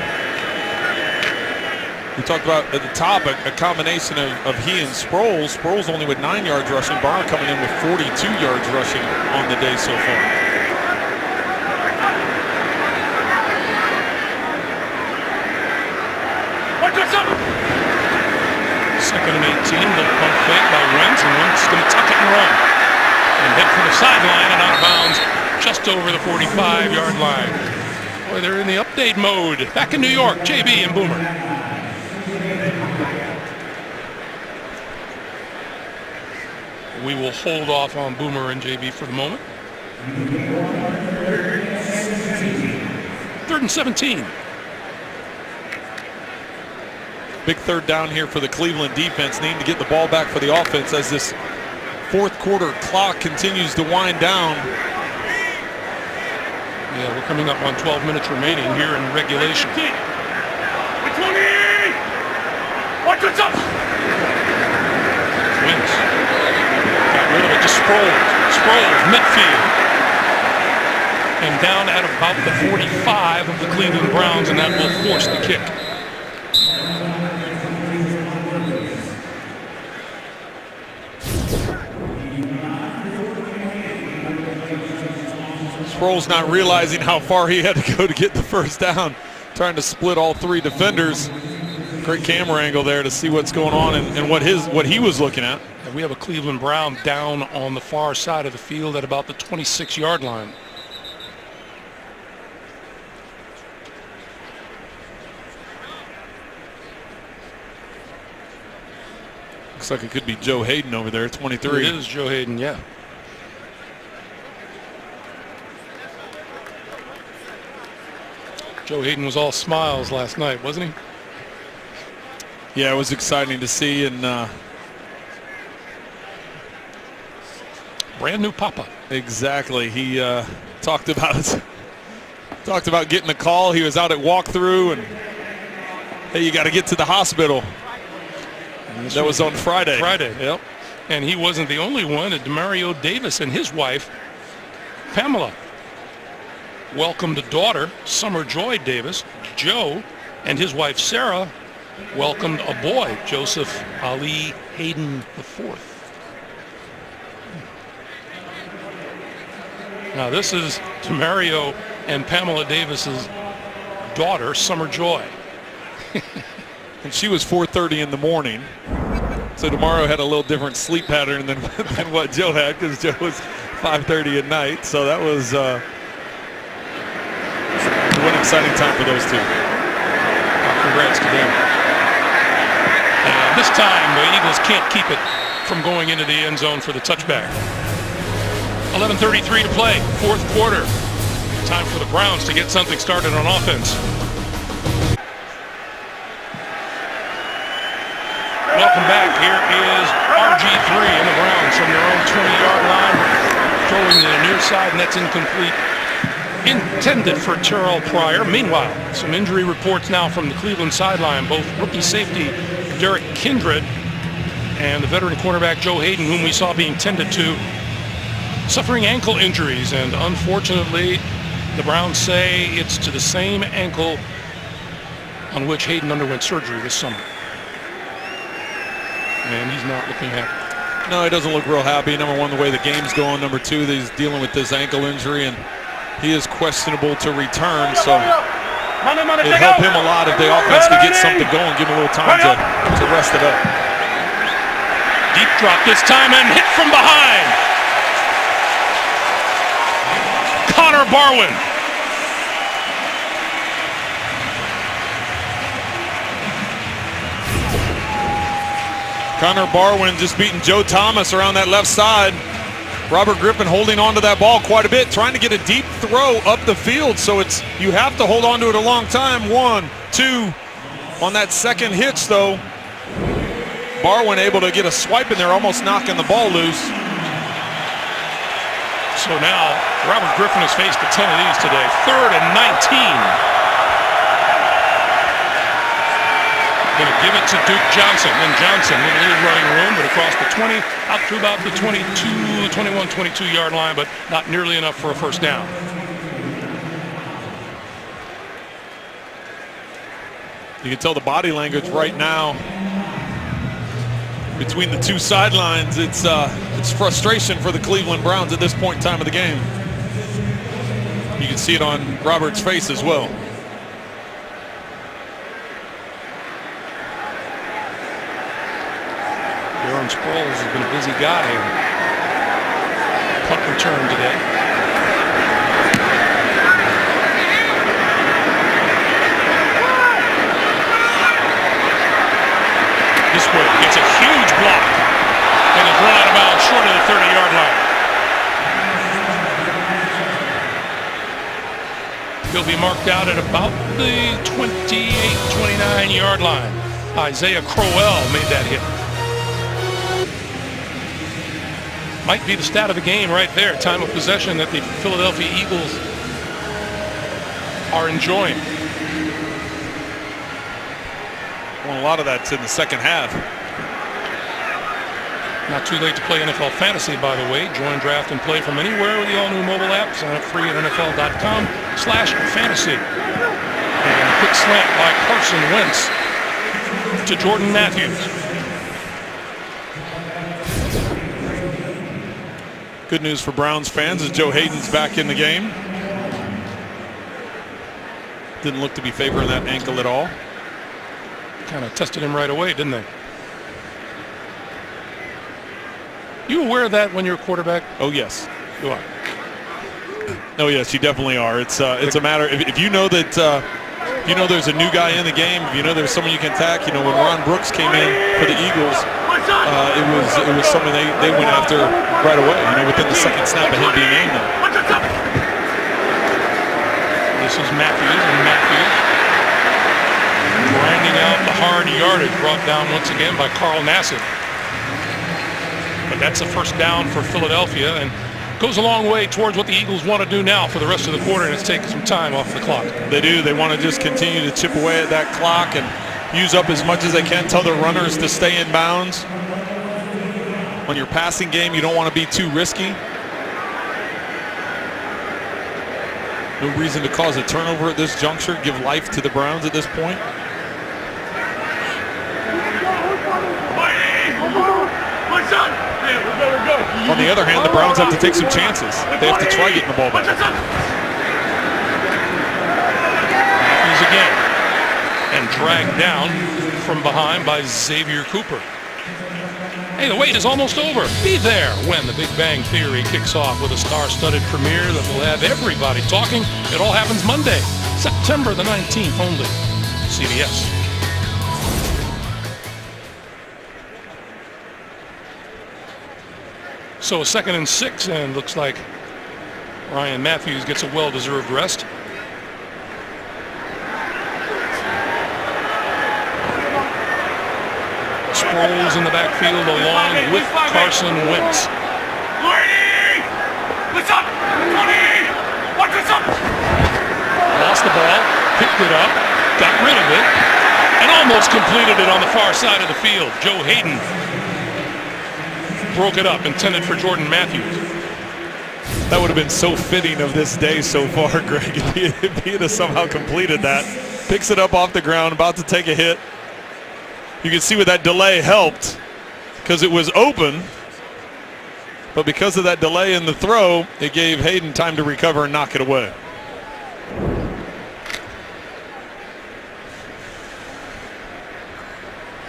We talked about at the top a combination of he and Sproles. Sproles only with 9 yards rushing. Barner coming in with 42 yards rushing on the day so far. Second and 18, the pump fake by Wentz, and Wentz is going to tuck it and run. And head for the sideline and out of bounds just over the 45-yard line. Boy, they're in the update mode. Back in New York, JB and Boomer. We will hold off on Boomer and JB for the moment. 3rd and 17. Big third down here for the Cleveland defense. Needing to get the ball back for the offense as this fourth quarter clock continues to wind down. Yeah, we're coming up on 12 minutes remaining here in regulation. Watch what's up! Wentz got rid of it to Sproles. Sproles, midfield. And down at about the 45 of the Cleveland Browns, and that will force the kick. Sproles not realizing how far he had to go to get the first down, trying to split all three defenders. Great camera angle there to see what's going on and what he was looking at. And we have a Cleveland Brown down on the far side of the field at about the 26-yard line. Looks like it could be Joe Hayden over there, 23. It is Joe Hayden, yeah. Joe Hayden was all smiles last night, wasn't he? Yeah, it was exciting to see, and brand new papa. Exactly. He talked about getting the call. He was out at walkthrough, and hey, you got to get to the hospital. That was on Friday. Yep. And he wasn't the only one. Demario Davis and his wife, Pamela, welcomed a daughter, Summer Joy Davis. Joe and his wife, Sarah, welcomed a boy, Joseph Ali Hayden IV. Now this is Demario and Pamela Davis's daughter, Summer Joy. And she was 4:30 in the morning. So Demario had a little different sleep pattern than what Joe had, because Joe was 5:30 at night. So that was one exciting time for those two. Congrats to them. And this time the Eagles can't keep it from going into the end zone for the touchback. 11:33 to play, fourth quarter. Time for the Browns to get something started on offense. Welcome back. Here is RG3 and the Browns from their own 20-yard line, throwing to the near side, and that's incomplete. Intended for Terrell Pryor. Meanwhile, some injury reports now from the Cleveland sideline. Both rookie safety Derek Kindred and the veteran cornerback Joe Hayden, whom we saw being tended to, suffering ankle injuries. And unfortunately, the Browns say it's to the same ankle on which Hayden underwent surgery this summer. And he's not looking happy. No, he doesn't look real happy. Number one, the way the game's going. Number two, he's dealing with this ankle injury, and he is questionable to return. So it'd help him a lot if the offense could get something going, give him a little time to rest it up. Deep drop this time and hit from behind. Connor Barwin. Connor Barwin just beating Joe Thomas around that left side. Robert Griffin holding on to that ball quite a bit, trying to get a deep throw up the field. So you have to hold on to it a long time. 1, 2. On that second hitch, though, Barwin able to get a swipe in there, almost knocking the ball loose. So now Robert Griffin has faced a ton of these today. 3rd and 19. Going to give it to Duke Johnson. And Johnson with a little running room, but across the 20, out through about the 22, 21, 22-yard line, but not nearly enough for a first down. You can tell the body language right now between the two sidelines. It's frustration for the Cleveland Browns at this point in time of the game. You can see it on Robert's face as well. Aaron Sproles has been a busy guy here. Punt return today. This way gets a huge block and is run out of bounds short of the 30-yard line. He'll be marked out at about the 28, 29-yard line. Isaiah Crowell made that hit. Might be the stat of the game right there. Time of possession that the Philadelphia Eagles are enjoying. Well, a lot of that's in the second half. Not too late to play NFL Fantasy, by the way. Join, draft, and play from anywhere with the all-new mobile app. Sign up free at NFL.com/fantasy. And a quick slant by Carson Wentz to Jordan Matthews. Good news for Browns fans as Joe Hayden's back in the game. Didn't look to be favoring that ankle at all. Kind of tested him right away, didn't they? You aware of that when you're a quarterback? Oh, yes. You are. Oh, yes, you definitely are. It's a matter, if you know that, you know there's a new guy in the game, if you know there's someone you can attack. You know, when Ron Brooks came in for the Eagles, it was something they went after right away, you know, within the second snap of him being named there. This is Matthews, and Matthews grinding out the hard yardage, brought down once again by Carl Nassib. But that's a first down for Philadelphia, and goes a long way towards what the Eagles want to do now for the rest of the quarter, and it's taking some time off the clock. They do. They want to just continue to chip away at that clock and use up as much as they can, tell their runners to stay in bounds. On your passing game, you don't want to be too risky. No reason to cause a turnover at this juncture. Give life to the Browns at this point. On the other hand, the Browns have to take some chances. They have to try getting the ball back. Matthews again, and dragged down from behind by Xavier Cooper. Hey, the wait is almost over. Be there when the Big Bang Theory kicks off with a star-studded premiere that will have everybody talking. It all happens Monday, September the 19th only. CBS. So a 2nd and 6, and looks like Ryan Matthews gets a well-deserved rest. Sproles in the backfield along with Carson Wentz. Lost the ball, picked it up, got rid of it, and almost completed it on the far side of the field. Joe Hayden broke it up, intended for Jordan Matthews. That would have been so fitting of this day so far, Greg, if he had somehow completed that. Picks it up off the ground, about to take a hit. You can see with that delay helped because it was open, but because of that delay in the throw, it gave Hayden time to recover and knock it away.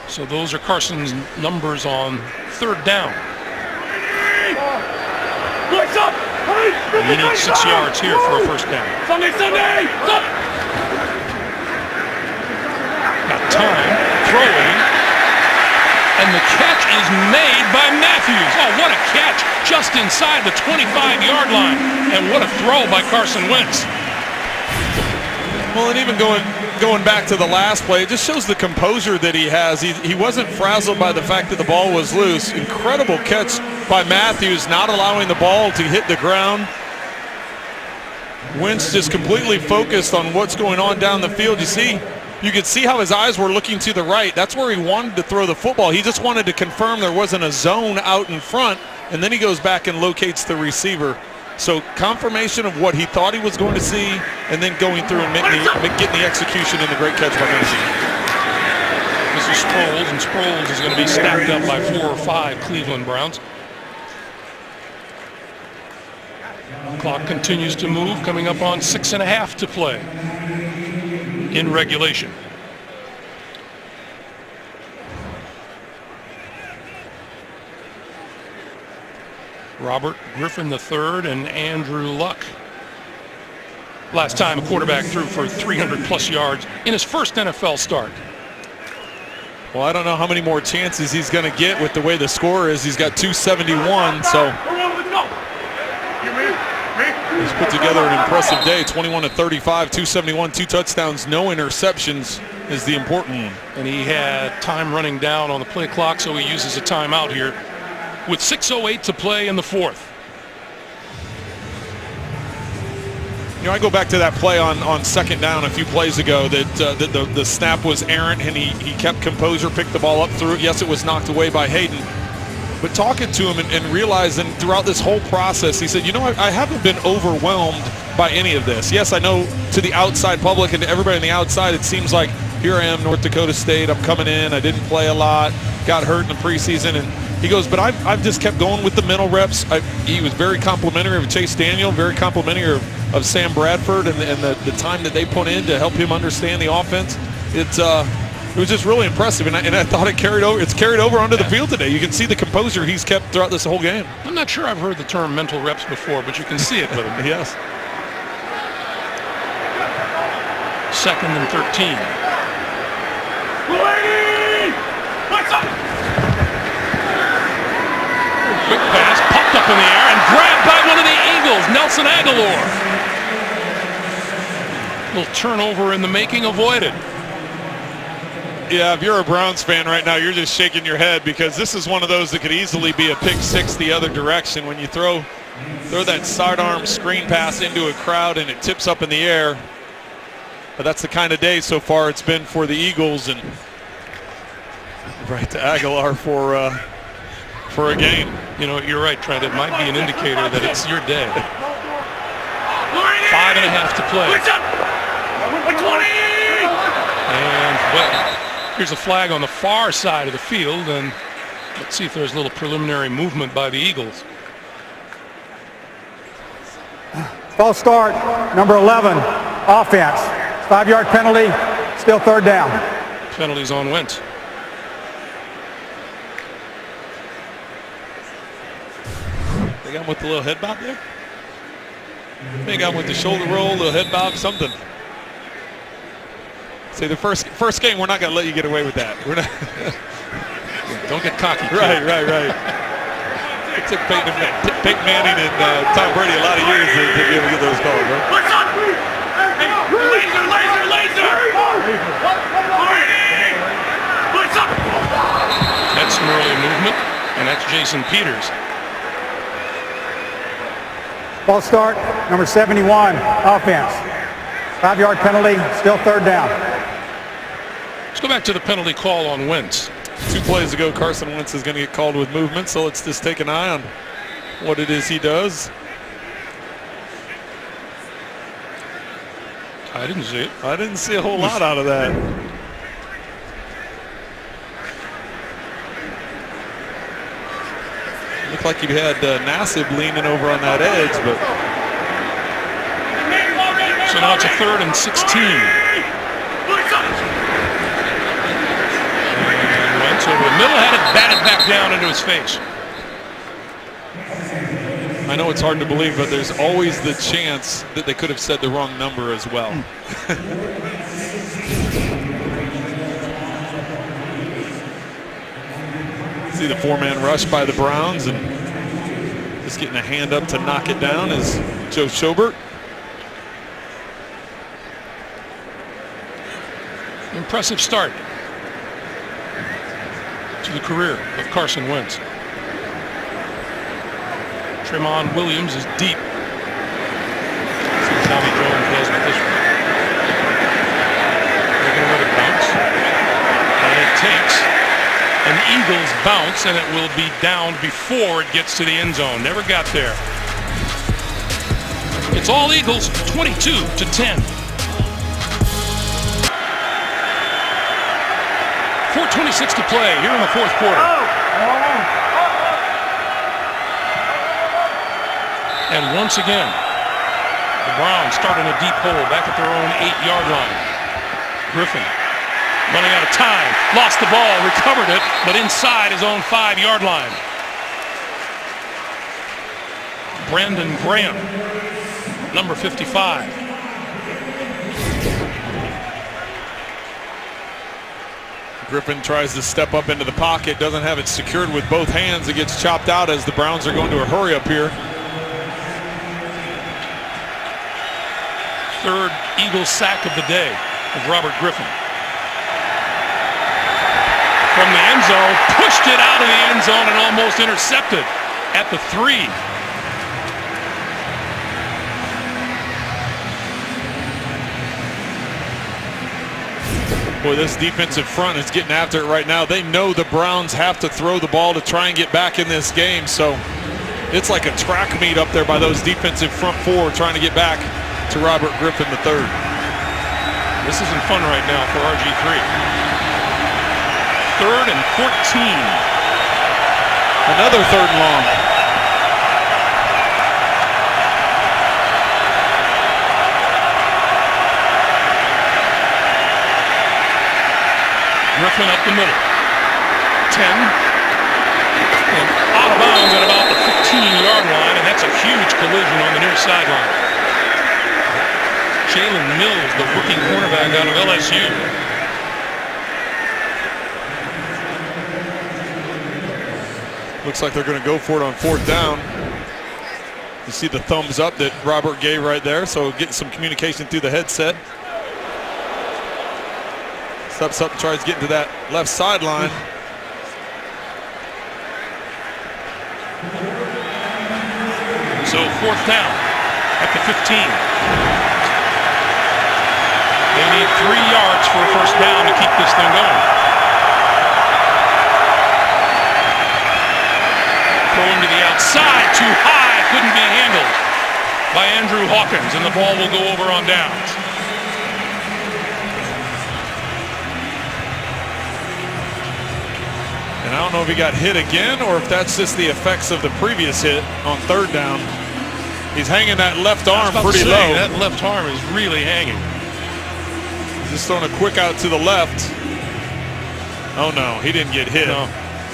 So those are Carson's numbers on 3rd down. He needs 6 yards here for a first down. Sunday! Got time, throwing, and the catch is made by Matthews. Oh, what a catch just inside the 25-yard line. And what a throw by Carson Wentz. Well, and even going back to the last play, it just shows the composure that he has. He wasn't frazzled by the fact that the ball was loose. Incredible catch by Matthews, not allowing the ball to hit the ground. Wentz just completely focused on what's going on down the field. You could see how his eyes were looking to the right. That's where he wanted to throw the football. He just wanted to confirm there wasn't a zone out in front, and then he goes back and locates the receiver. So confirmation of what he thought he was going to see, and then going through and getting the execution and the great catch by Messi. This is Sproles, and Sproles is going to be stacked up by 4 or 5 Cleveland Browns. Clock continues to move, coming up on 6.5 to play in regulation. Robert Griffin III and Andrew Luck. Last time a quarterback threw for 300+ yards in his first NFL start. Well, I don't know how many more chances he's going to get with the way the score is. He's got 271, so he's put together an impressive day. 21-35, 271, 2 touchdowns, no interceptions is the important one. And he had time running down on the play clock, so he uses a timeout here with 6:08 to play in the fourth. You know, I go back to that play on second down a few plays ago that the snap was errant and he kept composure, picked the ball up through it. Yes, it was knocked away by Hayden. But talking to him and realizing throughout this whole process, he said, you know, I haven't been overwhelmed by any of this. Yes, I know to the outside public and to everybody on the outside, it seems like here I am, North Dakota State, I'm coming in, I didn't play a lot, got hurt in the preseason, and he goes, but I've just kept going with the mental reps. He was very complimentary of Chase Daniel, very complimentary of Sam Bradford and the time that they put in to help him understand the offense. It was just really impressive, and I thought it carried over. It's carried over onto the field today. You can see the composure he's kept throughout this whole game. I'm not sure I've heard the term mental reps before, but you can see it with him. Yes. 2nd and 13. What's up? Quick pass, popped up in the air and grabbed by one of the Eagles, Nelson Aguilar. Little turnover in the making, avoided. Yeah, if you're a Browns fan right now, you're just shaking your head because this is one of those that could easily be a pick six the other direction when you throw that sidearm screen pass into a crowd and it tips up in the air. But that's the kind of day so far it's been for the Eagles, and right to Aguilar for a game. You know, you're right, Trent. It might be an indicator that it's your day. 5.5 to play. And well, here's a flag on the far side of the field, and let's see if there's a little preliminary movement by the Eagles. False start, number 11, offense. 5-yard penalty, still 3rd down. Penalties on Wentz. They got him with the little head bob there? They got him with the shoulder roll, the head bob, something. See, the first game, we're not going to let you get away with that. We're not. Don't get cocky. Right. It took Peyton Manning and Tom Brady a lot of years to be able to get those calls, right? What's up? Hey, laser! What's up? That's some early movement, and that's Jason Peters. False start, number 71, offense. 5-yard penalty, still 3rd down. Let's go back to the penalty call on Wentz. 2 plays ago, Carson Wentz is going to get called with movement, so let's just take an eye on what it is he does. I didn't see it. I didn't see a whole lot out of that. Looked like you had Nassib leaning over on that edge, but. So now it's a 3rd and 16. And Wentz over the middle, had it batted back down into his face. I know it's hard to believe, but there's always the chance that they could have said the wrong number as well. See the 4-man rush by the Browns, and just getting a hand up to knock it down is Joe Schobert. Impressive start to the career of Carson Wentz. Tremont Williams is deep. Let's see how Tommy Jones does with this one. Taking another bounce. And it takes an Eagles bounce, and it will be down before it gets to the end zone. Never got there. It's all Eagles, 22-10. 4:26 to play here in the fourth quarter. And once again, the Browns start in a deep hole back at their own 8-yard line. Griffin running out of time, lost the ball, recovered it, but inside his own 5-yard line. Brandon Graham, number 55. Griffin tries to step up into the pocket, doesn't have it secured with both hands. It gets chopped out as the Browns are going to a hurry up here. Third Eagles sack of the day of Robert Griffin. From the end zone, pushed it out of the end zone and almost intercepted at the 3. Boy, this defensive front is getting after it right now. They know the Browns have to throw the ball to try and get back in this game. So it's like a track meet up there by those defensive front four trying to get back to Robert Griffin III. This isn't fun right now for RG3. 3rd and 14. Another 3rd and long. Griffin up the middle. 10. And out of bounds at about the 15-yard line, and that's a huge collision on the near sideline. Jalen Mills, the rookie cornerback out of LSU. Looks like they're going to go for it on 4th down. You see the thumbs up that Robert gave right there, so getting some communication through the headset. Steps up and tries to get into that left sideline. So 4th down at the 15. They need 3 yards for a 1st down to keep this thing going. Throwing to the outside, too high, couldn't be handled by Andrew Hawkins, and the ball will go over on downs. And I don't know if he got hit again or if that's just the effects of the previous hit on 3rd down. He's hanging that left arm pretty low. That left arm is really hanging. Just throwing a quick out to the left. Oh no, he didn't get hit. No.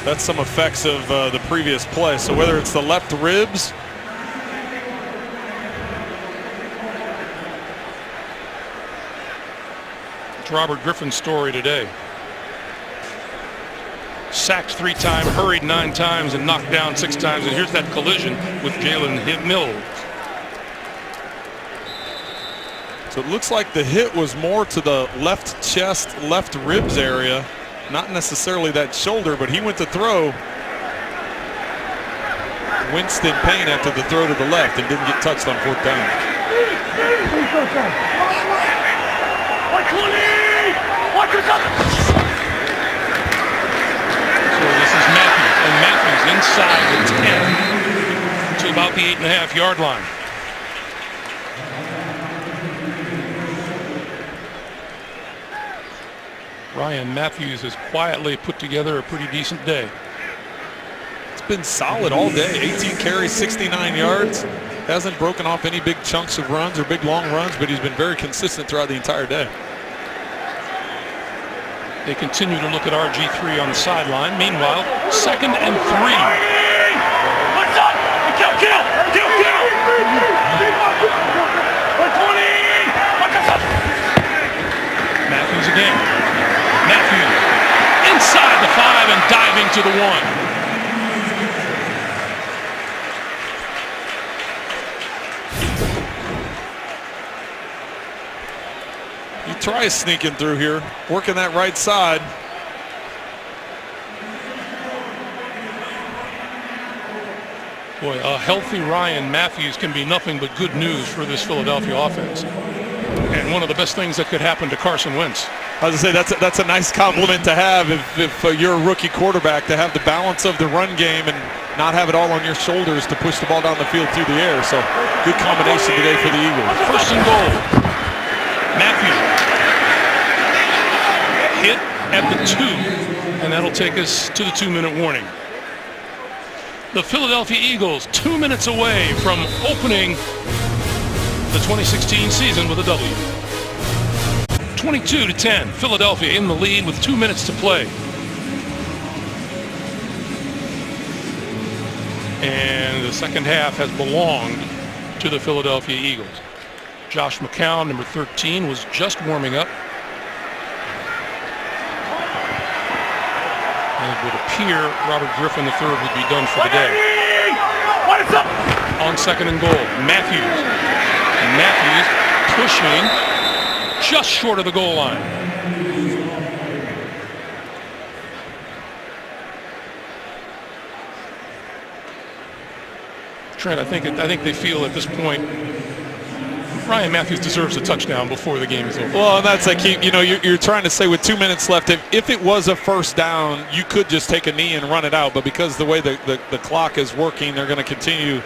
That's some effects of the previous play. So whether it's the left ribs. It's Robert Griffin's story today. Sacked 3 times, hurried 9 times, and knocked down 6 times. And here's that collision with Jalen Mills. So it looks like the hit was more to the left chest, left ribs area, not necessarily that shoulder, but he went to throw. Winced in pain after the throw to the left and didn't get touched on 4th down. So this is Matthews, and Matthews inside the 10 to about the 8.5-yard line. Ryan Matthews has quietly put together a pretty decent day. It's been solid all day. 18 carries, 69 yards. Hasn't broken off any big chunks of runs or big long runs, but he's been very consistent throughout the entire day. They continue to look at RG3 on the sideline. Meanwhile, 2nd and 3. What's up? Kill! Matthews again. Matthews inside the 5 and diving to the 1. You try sneaking through here, working that right side. Boy, a healthy Ryan Matthews can be nothing but good news for this Philadelphia offense. And one of the best things that could happen to Carson Wentz. I was going to say, that's a nice compliment to have if you're a rookie quarterback, to have the balance of the run game and not have it all on your shoulders to push the ball down the field through the air. So good combination today for the Eagles. First and goal. Matthews. Hit at the 2, and that'll take us to the 2-minute warning. The Philadelphia Eagles 2 minutes away from opening the 2016 season with a W. 22-10, Philadelphia in the lead with 2 minutes to play. And the second half has belonged to the Philadelphia Eagles. Josh McCown, number 13, was just warming up. And it would appear Robert Griffin III would be done for the day. On second and goal, Matthews. Matthews pushing just short of the goal line. Trent, I think they feel at this point Ryan Matthews deserves a touchdown before the game is over. Well, and that's like, you're trying to say with 2 minutes left, if it was a first down, you could just take a knee and run it out. But because the way the clock is working, they're going to continue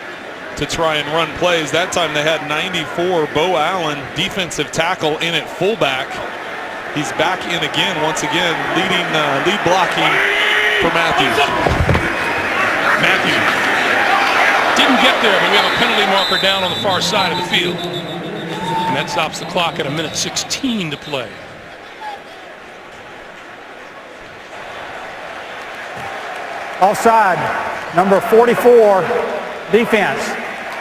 to try and run plays. That time they had 94, Bo Allen, defensive tackle, in at fullback. He's back in again, once again, lead blocking for Matthews. Matthews didn't get there, but we have a penalty marker down on the far side of the field. And that stops the clock at 1:16 to play. Offside, number 44, defense.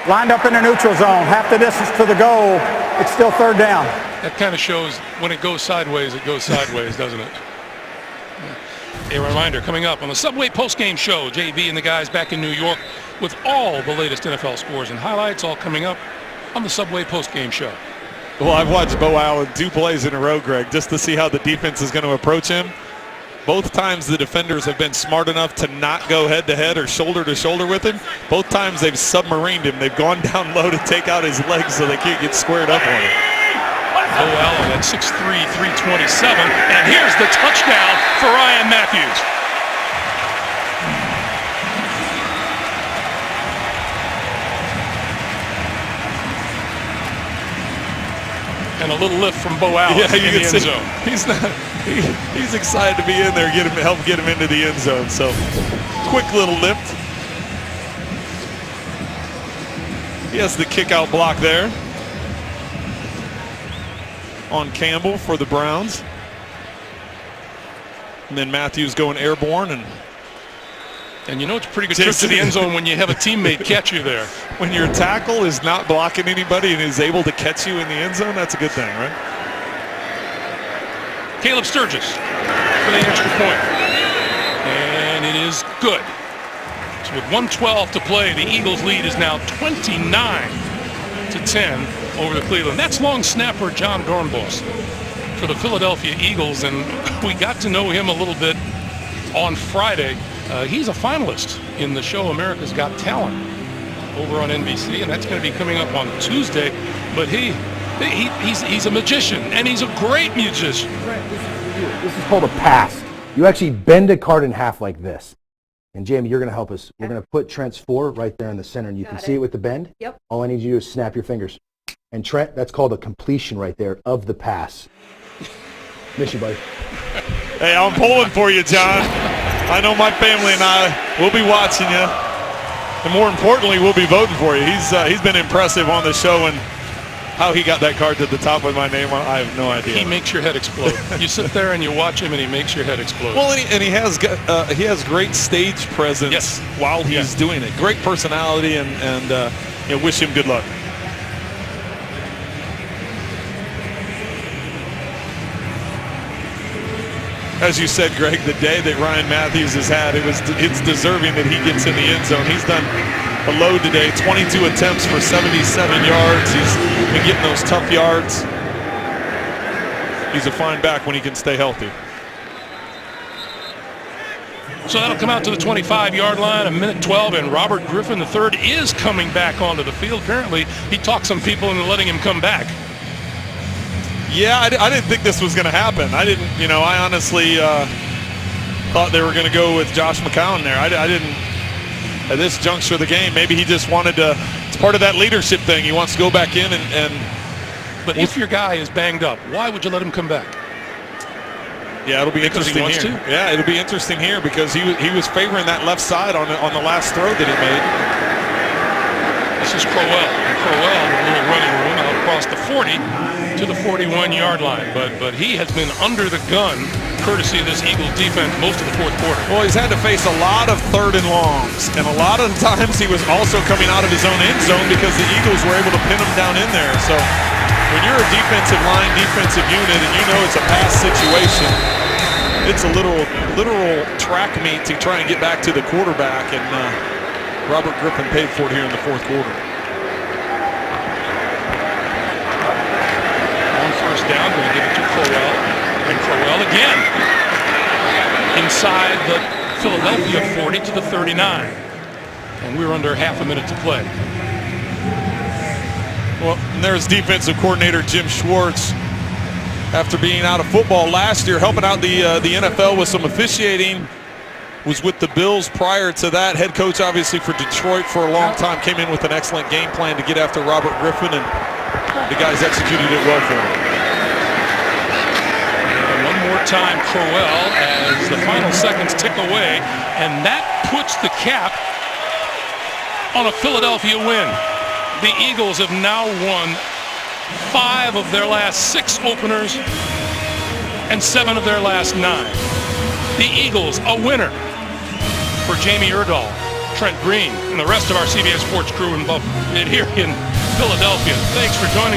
Lined up in the neutral zone, half the distance to the goal. It's still third down. That kind of shows when it goes sideways, doesn't it? A reminder coming up on the Subway postgame show. JB and the guys back in New York with all the latest NFL scores and highlights, all coming up on the Subway postgame show. Well, I've watched Bo Allen 2 plays in a row, Greg, just to see how the defense is going to approach him. Both times the defenders have been smart enough to not go head-to-head or shoulder-to-shoulder with him. Both times they've submarined him. They've gone down low to take out his legs so they can't get squared up on him. Bo Allen at 6'3", 327, and here's the touchdown for Ryan Matthews. And a little lift from Bo Allen in the end zone. He's excited to be in there, help get him into the end zone. So, quick little lift. He has the kick-out block there on Campbell for the Browns. And then Matthews going airborne. And you know it's a pretty good trip to the end zone when you have a teammate catch you there. When your tackle is not blocking anybody and is able to catch you in the end zone, that's a good thing, right? Caleb Sturgis for the extra point. And it is good. So with 1:12 to play, the Eagles lead is now 29-10 over the Cleveland. That's long snapper John Dornbos for the Philadelphia Eagles, and we got to know him a little bit on Friday. He's a finalist in the show America's Got Talent over on NBC, and that's going to be coming up on Tuesday. But he's a magician, and he's a great musician. This is called a pass. You actually bend a card in half like this. And Jamie, you're going to help us. We're going to put Trent's 4 right there in the center, and you can see it with the bend. Yep. All I need you to do is snap your fingers. And Trent, that's called a completion right there of the pass. Miss you, buddy. Hey, I'm pulling for you, John. I know my family and I will be watching you. And more importantly, we'll be voting for you. He's been impressive on the show, and how he got that card to the top with my name on, I have no idea. He makes your head explode. You sit there and you watch him, and he makes your head explode. Well, and he has great stage presence while he's doing it. Great personality, and wish him good luck. As you said, Greg, the day that Ryan Matthews has had, it's deserving that he gets in the end zone. He's done a load today, 22 attempts for 77 yards. He's been getting those tough yards. He's a fine back when he can stay healthy. So that'll come out to the 25-yard line, 1:12, and Robert Griffin III is coming back onto the field. Apparently, he talked some people into letting him come back. Yeah, I didn't think this was going to happen. I didn't, I honestly thought they were going to go with Josh McCown there. I didn't, at this juncture of the game, maybe he just wanted to, it's part of that leadership thing. He wants to go back in and But if your guy is banged up, why would you let him come back? Yeah, it'll be Because he interesting wants here. Yeah, it'll be interesting here because he was favoring that left side on the last throw that he made. This is Crowell. And Crowell with a little running room out across the 40 to the 41-yard line. But he has been under the gun courtesy of this Eagles defense most of the fourth quarter. Well, he's had to face a lot of 3rd and longs, and a lot of the times he was also coming out of his own end zone because the Eagles were able to pin him down in there. So when you're a defensive line, defensive unit, and you know it's a pass situation, it's a literal track meet to try and get back to the quarterback, and Robert Griffin paid for it here in the fourth quarter. On first down, going to give it to Crowell, and Crowell again inside the Philadelphia 40 to the 39, and we're under half a minute to play. Well, and there's defensive coordinator Jim Schwartz, after being out of football last year, helping out the NFL with some officiating. Was with the Bills prior to that. Head coach, obviously, for Detroit for a long time. Came in with an excellent game plan to get after Robert Griffin, and the guys executed it well for him. And one more time, Crowell, as the final seconds tick away, and that puts the cap on a Philadelphia win. The Eagles have now won 5 of their last 6 openers and 7 of their last 9. The Eagles, a winner. For Jamie Erdahl, Trent Green, and the rest of our CBS Sports crew involved here in Philadelphia. Thanks for joining